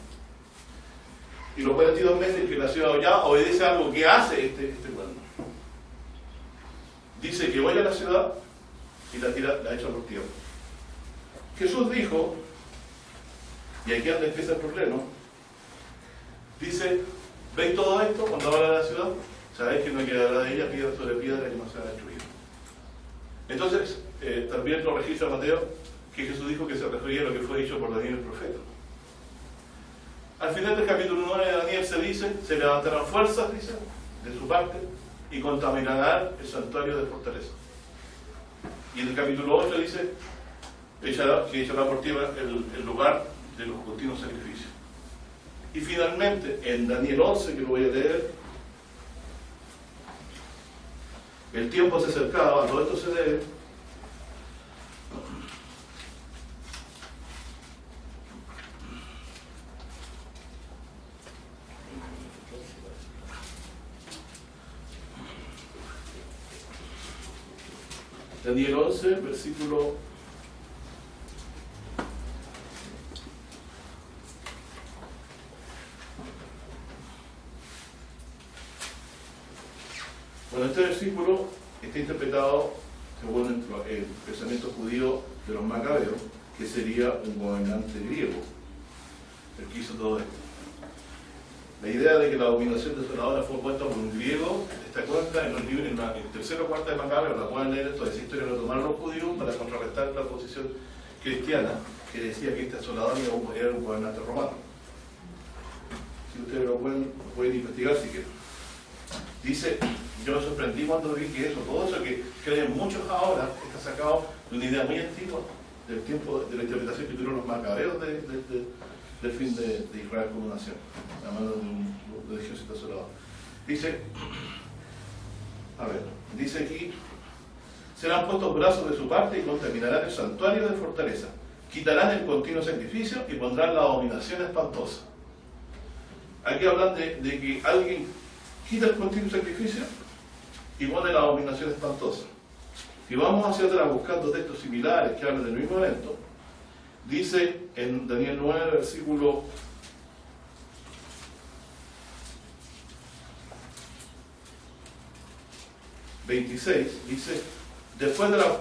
Y los 42 meses que la ciudad ya obedece a algo que hace este pueblo. Dice que voy a la ciudad y la echa por tierra. Jesús dijo, y aquí es donde empieza el problema, dice, ¿veis todo esto cuando habla de la ciudad? Sabéis que no quedará de ella piedra sobre piedra y no será destruida. Entonces, también lo registra Mateo, que Jesús dijo que se refería a lo que fue dicho por Daniel el profeta. Al final del capítulo 9 de Daniel se dice, se levantarán fuerzas, dice, de su parte, y contaminarán el santuario de fortaleza. Y en el capítulo 8 dice, que echará por tierra el lugar de los continuos sacrificios. Y finalmente, en Daniel 11, que lo voy a leer, el tiempo se acercaba, todo esto se debe Daniel 11, versículo 1. Bueno, este versículo está interpretado según el pensamiento judío de los macabeos, que sería un gobernante griego, el que hizo todo esto. La idea de que la dominación desoladora fue puesta por un griego está cuenta en los libros, en el tercero o cuarto de Macabeos, la pueden leer, toda esa historia lo tomaron los judíos para contrarrestar la posición cristiana que decía que este asolador era un gobernante romano. Si ustedes lo pueden investigar si quieren. Dice, yo me sorprendí cuando vi que todo eso que creen muchos ahora, está sacado de una idea muy antigua, del tiempo de la interpretación que tuvieron los macabeos del fin de Israel como nación, a mano de un ejército asolador. Dice, dice aquí, serán puestos brazos de su parte y contaminarán el santuario de fortaleza, quitarán el continuo sacrificio y pondrán la abominación espantosa. Aquí hablan de que alguien quita el continuo sacrificio y pone la abominación espantosa. Si vamos hacia atrás buscando textos similares que hablan del mismo evento, dice en Daniel 9, versículo 26, dice, después de las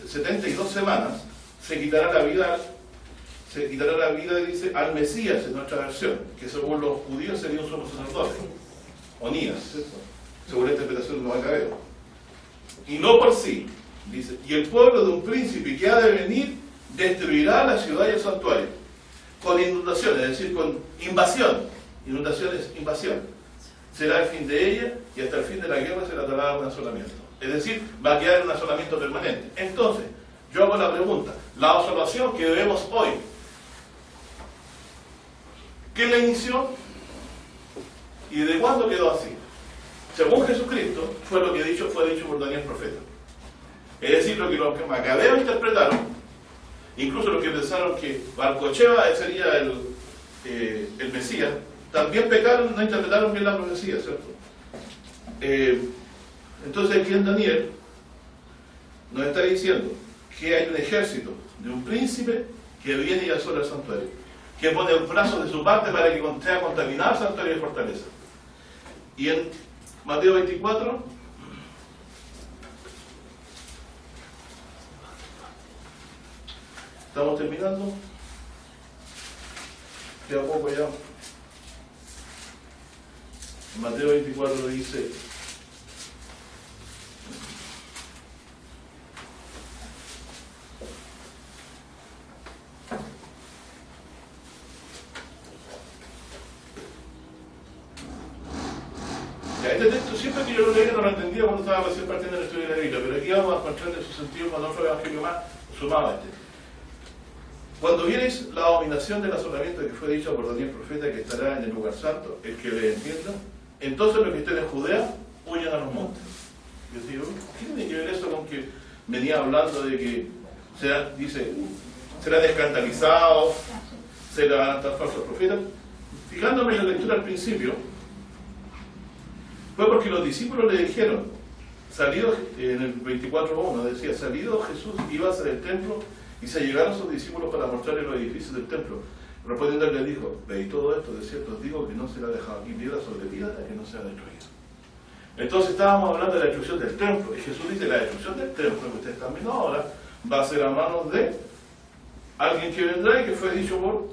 72 semanas se quitará la vida, dice, al Mesías, en nuestra versión, que según los judíos sería un sumo sacerdote, Onías, ¿cierto? Según la interpretación de los macabeos. Y no por sí, dice, y el pueblo de un príncipe que ha de venir destruirá la ciudad y el santuario, con inundaciones, es decir, con invasión. Inundación es invasión. Será el fin de ella y hasta el fin de la guerra se tratará de un asolamiento. Es decir, va a quedar en un asolamiento permanente. Entonces, yo hago la pregunta, la asolación que vemos hoy, ¿quién la inició? ¿Y de cuándo quedó así? Según Jesucristo, fue lo que fue dicho por Daniel profeta. Es decir, lo que los macabeos interpretaron, incluso los que pensaron que Barcochea sería el Mesías, también pecaron, no interpretaron bien la profecía, ¿cierto? Entonces aquí en Daniel nos está diciendo que hay un ejército de un príncipe que viene y asola el santuario, que pone el brazo de su parte para que sea contaminado el santuario de fortaleza. Y en Mateo 24, estamos terminando, queda poco ya. Mateo 24 dice, ya, este texto siempre que yo lo leía no lo entendía cuando estaba recién partiendo de la historia de la Biblia, pero aquí vamos a encontrar en su sentido con otro evangelio más sumado a este. Cuando viereis la abominación del asolamiento que fue dicho por Daniel profeta, que estará en el lugar santo, el que le entienda, entonces los que estén en Judea huyan a los montes. Yo digo, ¿qué tiene que ver eso con que venía hablando de que serán escandalizados, se levantan falsos profetas? Fijándome en la lectura al principio, fue porque los discípulos le dijeron, salido, en el 24:1 decía, salido Jesús iba hacia el templo y se llegaron sus discípulos para mostrarle los edificios del templo. Respondiendo él le dijo, veis todo esto, de cierto os digo que no será dejado aquí piedra sobre piedra que no sea destruida. Entonces estábamos hablando de la destrucción del templo, y Jesús dice, la destrucción del templo que ustedes están viendo ahora va a ser a manos de alguien que vendrá y que fue dicho por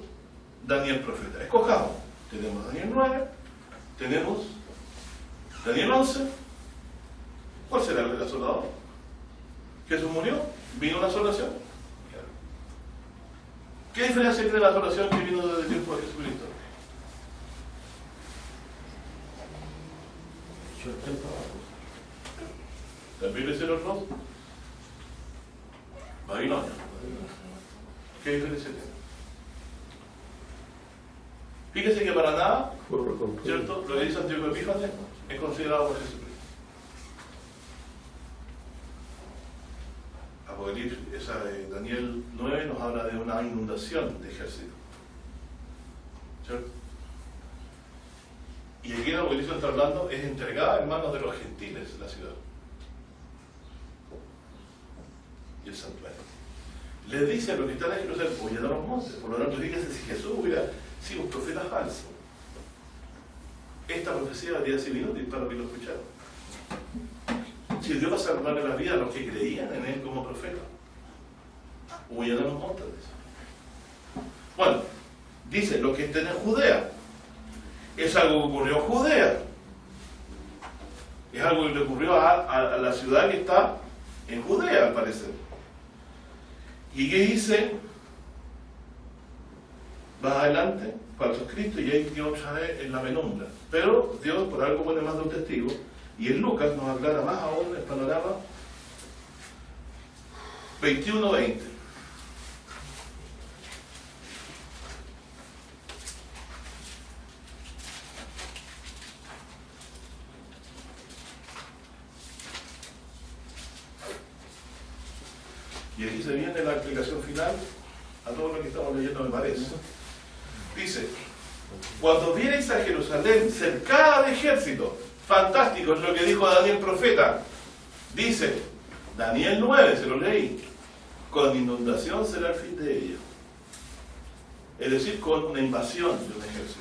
Daniel profeta. Escojamos, tenemos Daniel 9, tenemos Daniel 11, ¿cuál será el asolador? Jesús murió, vino una asolación. ¿Qué diferencia tiene la asolación que vino desde el tiempo de Jesucristo? ¿La Biblia dice los dos? Babilonia. ¿Qué diferencia tiene? Fíjese que para nada, ¿cierto? Lo que dice Antíoco Epífanes es considerado por Jesucristo. Apocalipsis, esa de Daniel 9 nos habla de una inundación de ejército, ¿cierto? Y aquí en Apocalipsis está hablando, es entregada en manos de los gentiles la ciudad y el santuario. Les dice a los que están en Jerusalén, huyan a los montes. Por lo tanto, fíjense, si Jesús hubiera sido un profeta falso, esta profecía habría sido inútil para los que lo escucharon. si Dios va a salvarle la vida a los que creían en él como profeta. Huyeron los montes de eso. Bueno, dice, los que estén en Judea. Es algo que ocurrió en Judea. Es algo que le ocurrió a la ciudad que está en Judea, al parecer. ¿Y qué dice? Más adelante, falsos Cristo, y ahí Dios otra vez en la penumbra. Pero Dios, por algo, pone más de un testigo. Y en Lucas nos aclara más aún el panorama 21-20. Y aquí se viene la explicación final a todo lo que estamos leyendo, me parece. Dice, cuando viereis a Jerusalén cercada de ejército, fantástico es lo que dijo Daniel profeta. Dice, Daniel 9, se lo leí, con inundación será el fin de ella. Es decir, con una invasión de un ejército.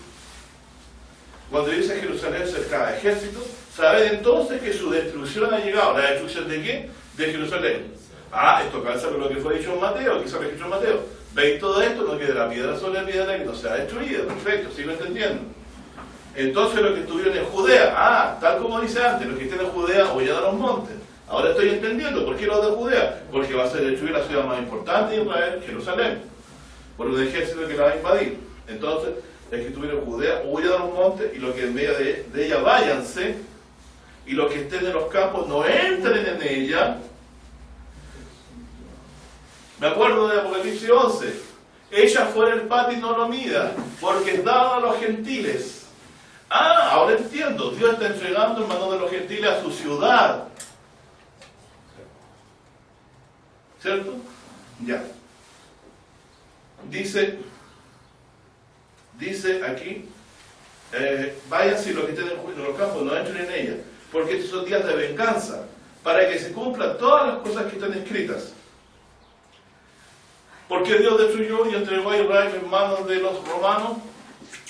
Cuando dice Jerusalén cercada de ejército, sabed entonces que su destrucción ha llegado. ¿La destrucción de qué? De Jerusalén. Esto calza con lo que fue dicho en Mateo, que se registró en Mateo. Veis todo esto, no quedará piedra sobre piedra que no sea destruida. Perfecto, sigo entendiendo. Entonces los que estuvieron en Judea, tal como dice antes, los que estén en Judea huyeron a los montes. Ahora estoy entendiendo, ¿por qué los de Judea? Porque va a ser destruida la ciudad más importante de Israel, Jerusalén, por un ejército que la va a invadir. Entonces, los que estuvieron en Judea huyeron a los montes, y los que en medio de ella váyanse, y los que estén en los campos no entren en ella. Me acuerdo de Apocalipsis 11. Ella fuera el patio y no lo mida, porque es dado a los gentiles. Ahora entiendo. Dios está entregando en manos de los gentiles a su ciudad. ¿Cierto? Ya. Dice aquí, váyanse los que estén en los campos, no entren en ella, porque estos son días de venganza, para que se cumplan todas las cosas que están escritas. Porque Dios destruyó y entregó a Israel en manos de los romanos.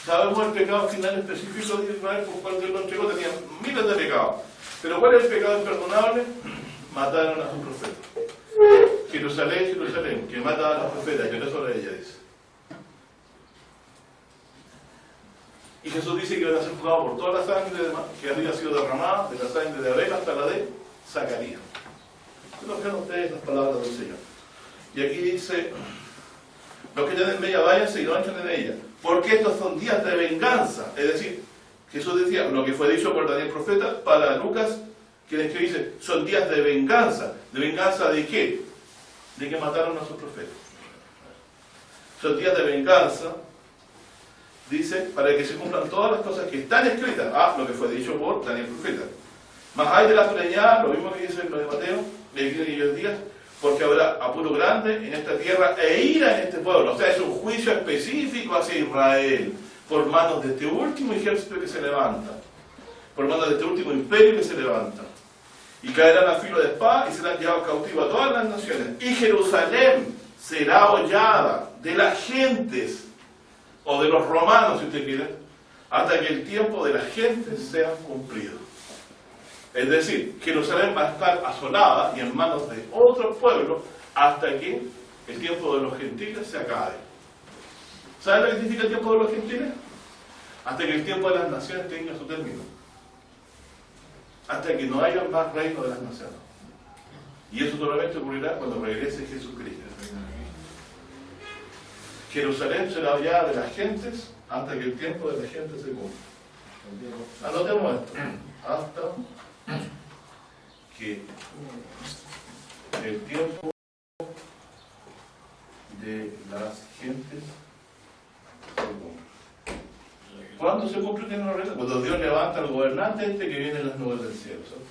Sabemos el pecado final específico de Israel, por cual Dios lo entregó, tenían miles de pecados. Pero ¿cuál es el pecado imperdonable? Mataron a su profeta. Jerusalén, Jerusalén, que mata a los profetas, que no solo ella dice. Y Jesús dice que van a ser juzgados por toda la sangre que había sido derramada, de la sangre de Abel hasta la de Zacarías. Conozcan ustedes las palabras del Señor. Y aquí dice, los que tienen bella váyanse y no entren en ella, porque estos son días de venganza. Es decir, Jesús decía, lo que fue dicho por Daniel profeta, para Lucas, que dice, son días de venganza. ¿De venganza de qué? De que mataron a sus profetas. Son días de venganza, dice, para que se cumplan todas las cosas que están escritas. Lo que fue dicho por Daniel profeta. Mas hay de las preñadas, lo mismo que dice lo de Mateo, de aquellos días, porque habrá apuro grande en esta tierra e ira en este pueblo. O sea, es un juicio específico hacia Israel, por manos de este último ejército que se levanta, por manos de este último imperio que se levanta. Y caerán a filo de espada y serán llevados cautivos a todas las naciones. Y Jerusalén será hollada de las gentes, o de los romanos, si usted quiere, hasta que el tiempo de las gentes sea cumplido. Es decir, Jerusalén va a estar asolada y en manos de otro pueblo hasta que el tiempo de los gentiles se acabe. ¿Saben lo que significa el tiempo de los gentiles? Hasta que el tiempo de las naciones tenga su término. Hasta que no haya más reino de las naciones. Y eso solamente ocurrirá cuando regrese Jesucristo. Jerusalén será hollada de las gentes hasta que el tiempo de la gente se cumpla. Anotemos esto. Hasta que el tiempo de las gentes se cumpla. ¿Cuándo se cumple el tiempo de la gente? Cuando Dios levanta al gobernante que viene en las nubes del cielo. ¿Sabes?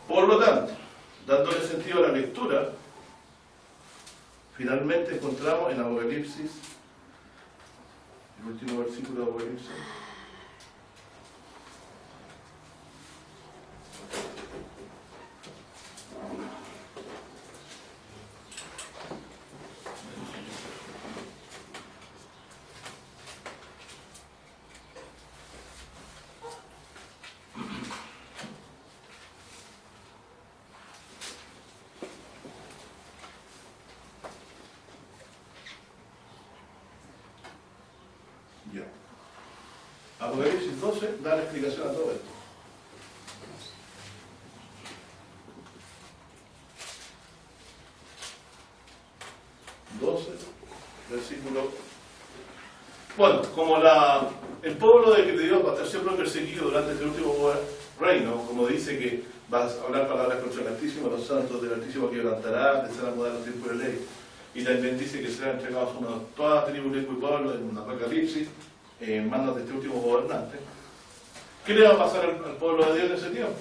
Por lo tanto, dándole sentido a la lectura, finalmente encontramos en Apocalipsis, el último versículo de Apocalipsis, Ya. Apocalipsis 12 da la explicación a todo esto. Versículo. Bueno, como el pueblo de Dios va a estar siempre perseguido durante este último reino, como dice que vas a hablar palabras contra el Altísimo, los santos del Altísimo que levantará, les hará mudar los tiempos de ley. Y también dice que serán entregados toda tribu, lengua y pueblo en Apocalipsis, en manos de este último gobernante. ¿Qué le va a pasar al pueblo de Dios en ese tiempo?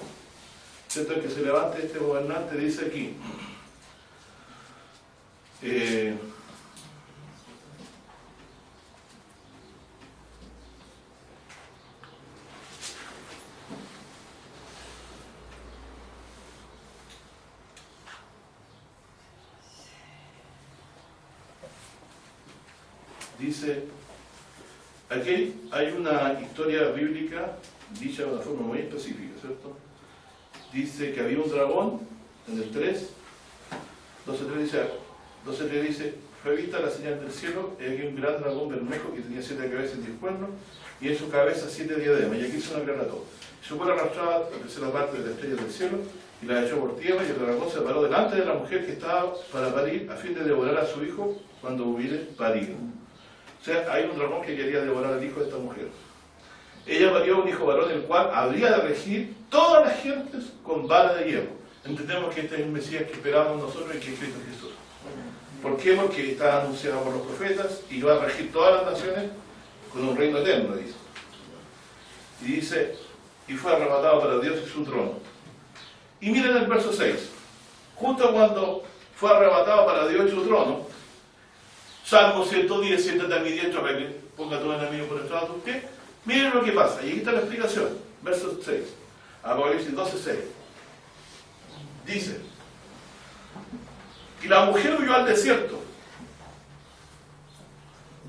¿Cierto? Que se levante este gobernante, dice aquí. Dice, aquí hay una historia bíblica dicha de una forma muy específica, ¿cierto? Dice que había un dragón en el 3, 12.3 dice, fue vista la señal del cielo, y aquí un gran dragón bermejo que tenía 7 cabezas y 10 cuernos, y en su cabeza 7 diademas, y aquí se nos aclara todo. Su cola arrastraba la tercera parte de la estrella del cielo, y la echó por tierra, y el dragón se paró delante de la mujer que estaba para parir, a fin de devorar a su hijo cuando hubiere parido. O sea, hay un dragón que quería devorar al hijo de esta mujer. Ella parió un hijo varón, el cual habría de regir todas las gentes con vara de hierro. Entendemos que este es el Mesías que esperábamos nosotros y que es Cristo Jesús. ¿Por qué? Porque está anunciado por los profetas y va a regir todas las naciones con un reino eterno, dice. Y dice, y fue arrebatado para Dios y su trono. Y miren el verso 6. Justo cuando fue arrebatado para Dios y su trono, Salmo 110, siéntate a mi diestra para que ponga todo enemigo por estrado de tus pies. Miren lo que pasa, y aquí está la explicación. Verso 6. Apocalipsis 12, 6. Dice, y la mujer huyó al desierto,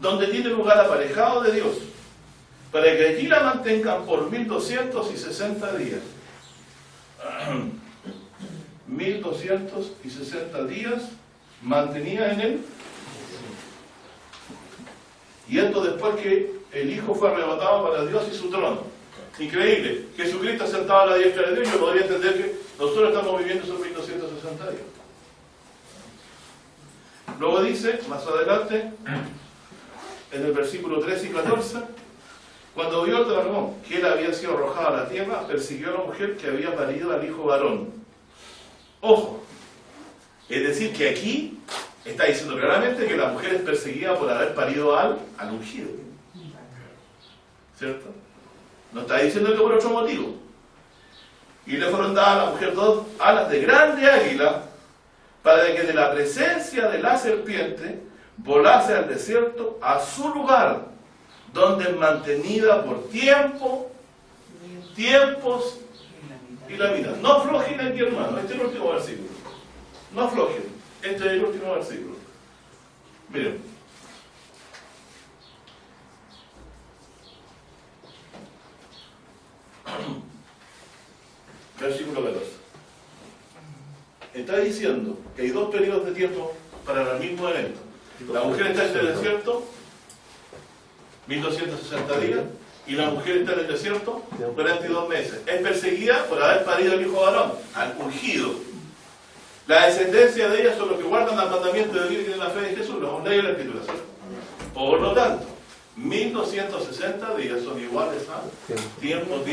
donde tiene lugar aparejado de Dios, para que allí la mantengan por 1260 días. 1260 días mantenida en él. Y esto después que el Hijo fue arrebatado para Dios y su trono. Increíble. Jesucristo sentado a la diestra de Dios. Yo podría entender que nosotros estamos viviendo esos 1260 días. Luego dice, más adelante, en el versículo 13 y 14, cuando vio el dragón que él había sido arrojado a la tierra, persiguió a la mujer que había parido al hijo varón. Ojo, es decir, que aquí está diciendo claramente que la mujer es perseguida por haber parido al ungido. ¿Cierto? No está diciendo que por otro motivo. Y le fueron dadas a la mujer 2 alas de grande águila, para que de la presencia de la serpiente volase al desierto a su lugar, donde es mantenida por tiempos y la vida. No aflojen aquí, hermano. Este es el último versículo. No aflojen. Este es el último versículo. Miren. Versículo 14. Está diciendo que hay 2 periodos de tiempo para el mismo evento. La mujer está en el desierto 1260 días y la mujer está en el desierto 42 meses. Es perseguida por haber parido al hijo varón, al ungido. La descendencia de ella son los que guardan el mandamiento de Dios y tienen la fe de Jesús, los leyes de la Escritura. Por lo tanto, 1260 días son iguales a tiempos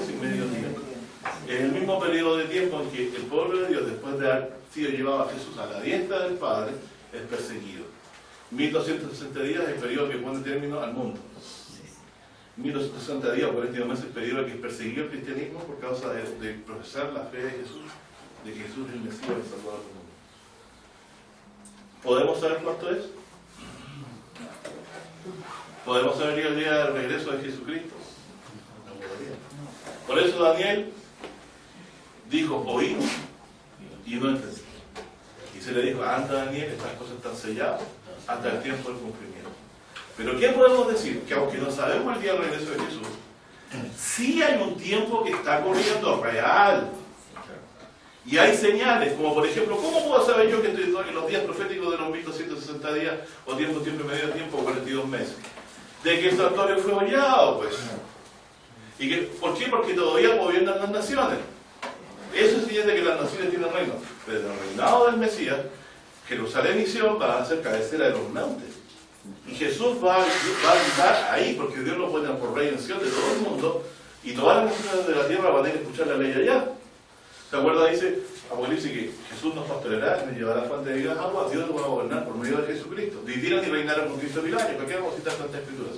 y medio tiempo. Es el mismo periodo de tiempo en que el pueblo de Dios, después de haber sido llevado a Jesús a la diestra del Padre, es perseguido. 1260 días es el periodo que pone término al mundo. 1260 días, 42 meses, el periodo que es perseguido el cristianismo por causa de profesar la fe de Jesús, de que Jesús es el Mesías y el Salvador del mundo. ¿Podemos saber cuánto es? ¿Podemos saber el día del regreso de Jesucristo? Por eso Daniel dijo, oí y no entendí. Y se le dijo, anda Daniel, estas cosas están selladas hasta el tiempo del cumplimiento. Pero ¿qué podemos decir? Que aunque no sabemos el día del regreso de Jesús, sí hay un tiempo que está corriendo real. Y hay señales, como por ejemplo, ¿cómo puedo saber yo que estoy en los días proféticos de los 1260 días, o tiempo y medio tiempo, o 42 meses? de que el santuario fue hollado, pues. ¿Por qué? Porque todavía gobiernan las naciones. Eso significa que las naciones tienen reino. Pero en el reinado del Mesías, Jerusalén y Sion van a ser cabecera de los montes. Y Jesús va a habitar ahí, porque Dios lo pone por rey en Sion de todo el mundo, y todas las naciones de la tierra van a ir a escuchar la ley allá. ¿Se acuerda? Dice Apocalipsis que Jesús nos pastoreará, nos llevará fuente de vida agua, Dios nos va a gobernar por medio de Jesucristo. Vivieron y reinaron con Cristo 1000 años. ¿Para qué vamos a citar tanta escritura?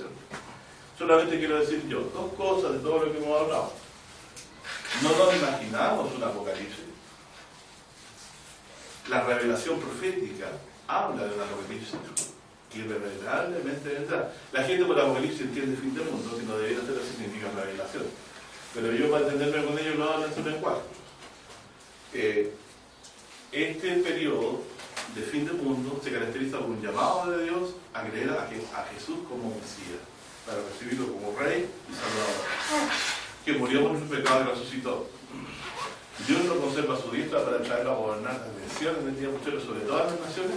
Solamente quiero decir yo dos cosas de todo lo que hemos hablado. No nos imaginamos un Apocalipsis. La revelación profética habla de un Apocalipsis que irrevocablemente vendrá. La gente por Apocalipsis entiende fin del mundo, que no debería ser así, significa revelación. Pero yo, para entenderme con ellos, lo hablo en su lenguaje. Este periodo de fin del mundo se caracteriza por un llamado de Dios a creer a Jesús como Mesías, para recibirlo como Rey y Salvador, que murió por sus pecados y resucitó. Dios lo conserva a su diestra para traerlo a gobernar las naciones en el día postrero sobre todas las naciones,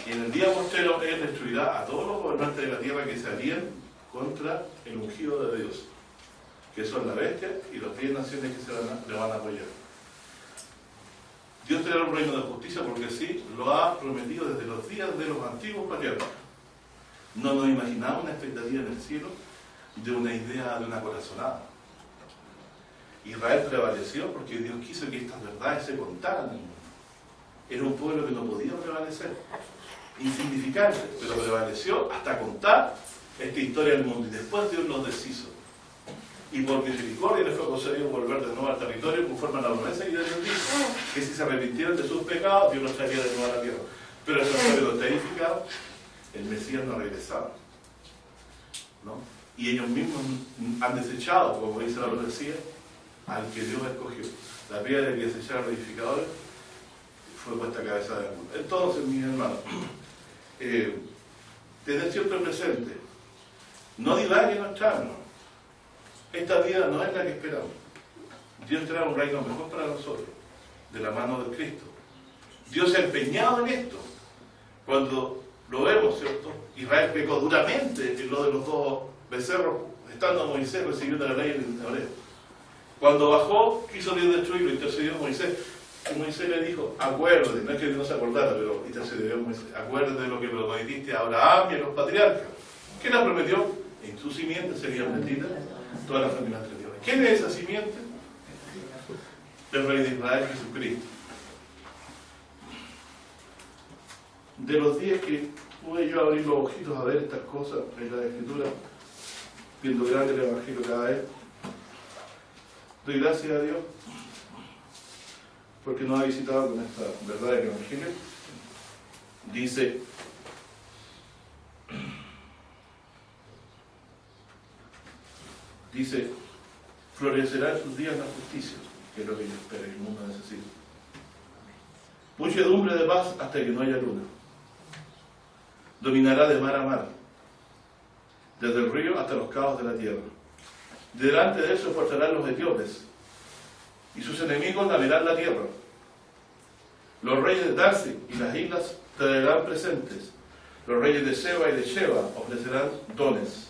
y en el día postrero Él destruirá a todos los gobernantes de la tierra que se alíen contra el ungido de Dios, que son la bestia y las 10 naciones que le van a apoyar. Dios traerá un reino de justicia porque sí, lo ha prometido desde los días de los antiguos patriarcas. No nos imaginamos una expectativa en el cielo de una idea de una corazonada. Israel prevaleció porque Dios quiso que estas verdades se contaran en el mundo. Era un pueblo que no podía prevalecer, insignificante, pero prevaleció hasta contar esta historia del mundo. Y después Dios los deshizo. Y por misericordia les fue concedido volver de nuevo al territorio conforme a la promesa que Dios dijo, que si se arrepintieran de sus pecados, Dios los traería de nuevo a la tierra. Pero el santuario no está edificado, el Mesías no regresaba, ¿no? Y ellos mismos han desechado, como dice la profecía, al que Dios escogió. La piedra que desecharon los edificadores fue puesta a cabeza de mundo. Entonces, mis hermanos, tener siempre presente, no divaguen nuestra alma. Esta vida no es la que esperamos. Dios trae un reino mejor para nosotros, de la mano de Cristo. Dios se ha empeñado en esto. Cuando lo vemos, ¿cierto? Israel pecó duramente en lo de los dos becerros, estando Moisés recibiendo la ley en hebreo. Cuando bajó, quiso Dios destruirlo, intercedió Moisés. Y Moisés le dijo, acuérdate, no es que Dios no se acordara, pero intercedió Moisés, acuérdate de lo que prometiste a Abraham y a los patriarcas. ¿Qué le prometió? En su simiente sería bendita todas las familias de Dios. ¿Quién es esa simiente? El Rey de Israel, Jesucristo. De los días que pude yo abrir los ojitos a ver estas cosas en la Escritura, viendo grande el Evangelio cada vez, doy gracias a Dios porque nos ha visitado con esta verdad del Evangelio. Dice, florecerá en sus días la justicia, que es lo que yo espero que el mundo necesita. Muchedumbre de paz hasta que no haya luna. Dominará de mar a mar, desde el río hasta los cabos de la tierra. Delante de él se esforzarán los etíopes, y sus enemigos lamerán la tierra. Los reyes de Tarsi y las islas traerán presentes. Los reyes de Seba y de Sheba ofrecerán dones.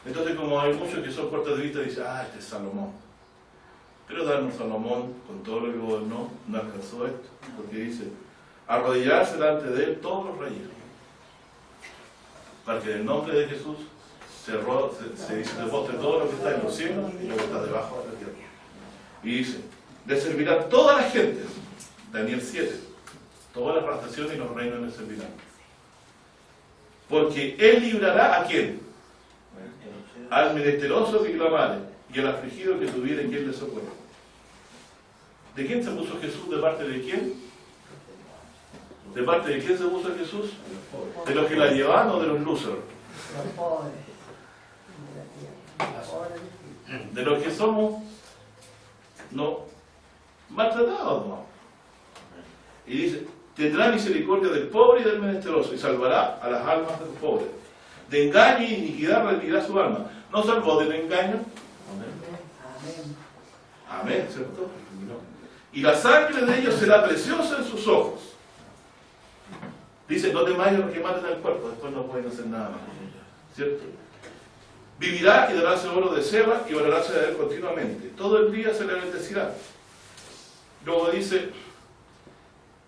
Entonces, como hay muchos que son cortos de vista, dicen, este es Salomón. Pero darnos Salomón, con todo lo que gobernó, no alcanzó esto. Porque dice, arrodillarse delante de él todos los reyes. Para que en el nombre de Jesús se dice, se postre todo lo que está en los cielos y lo que está debajo de la tierra. Y dice, le servirán todas las gentes. Daniel 7. Todas las naciones y los reinos le servirán. Porque él librará a quién? Al menesteroso que clamare y al afligido que tuviera en quien le socorra. ¿De quién se puso Jesús? ¿De parte de quién? ¿De parte de quién se puso Jesús? ¿De los que la llevan o de los losers? De los que somos no maltratados, ¿no? Y dice, tendrá misericordia del pobre y del menesteroso y salvará a las almas de los pobres. De engaño y iniquidad redimirá su alma. ¿No salvó del engaño? Amén, ¿cierto? Y la sangre de ellos será preciosa en sus ojos. Dice, no temáis a los que maten al cuerpo, después no pueden hacer nada más. ¿cierto? Vivirá y daráse oro de Seba y oraráse de él continuamente. Todo el día se le bendecirá. Luego dice,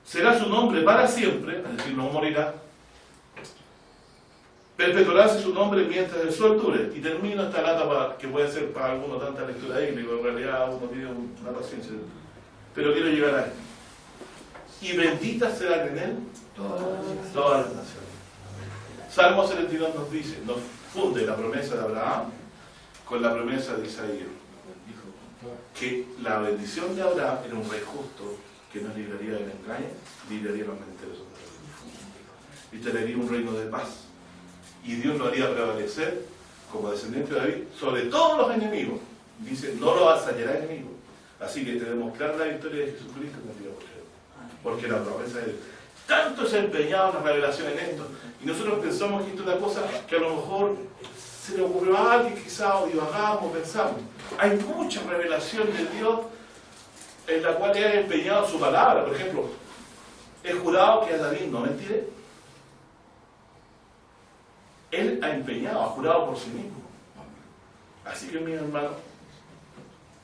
será su nombre para siempre, es decir, no morirá. Perpetuará su nombre mientras el sol dure. Y termino esta lata que puede ser para algunos tanta lectura bíblica, en realidad uno tiene una paciencia. Pero quiero llegar a él. Y benditas serán en él todas las naciones. Salmo 72 nos dice, nos funde la promesa de Abraham con la promesa de Isaías. Que la bendición de Abraham era un rey justo que nos libraría del engaño, libraría los menesteres y traería un reino de paz. Y Dios lo haría prevalecer como descendiente de David sobre todos los enemigos. Dice, no lo avasallará enemigo. Así que tenemos clara la victoria de Jesucristo en el día posterior. Porque la promesa de Dios. Tanto se ha empeñado en la revelación en esto. Y nosotros pensamos que esto es una cosa que a lo mejor se le ocurrió a alguien, quizás, o divagamos, pensamos. Hay mucha revelación de Dios en la cual Él ha empeñado su palabra. Por ejemplo, el jurado que a David no mentire. Él ha empeñado, ha jurado por sí mismo. Así que, mi hermano,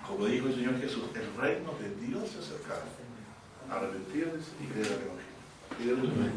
como dijo el Señor Jesús, el reino de Dios se acerca. Arrepentirse y creer en el Evangelio.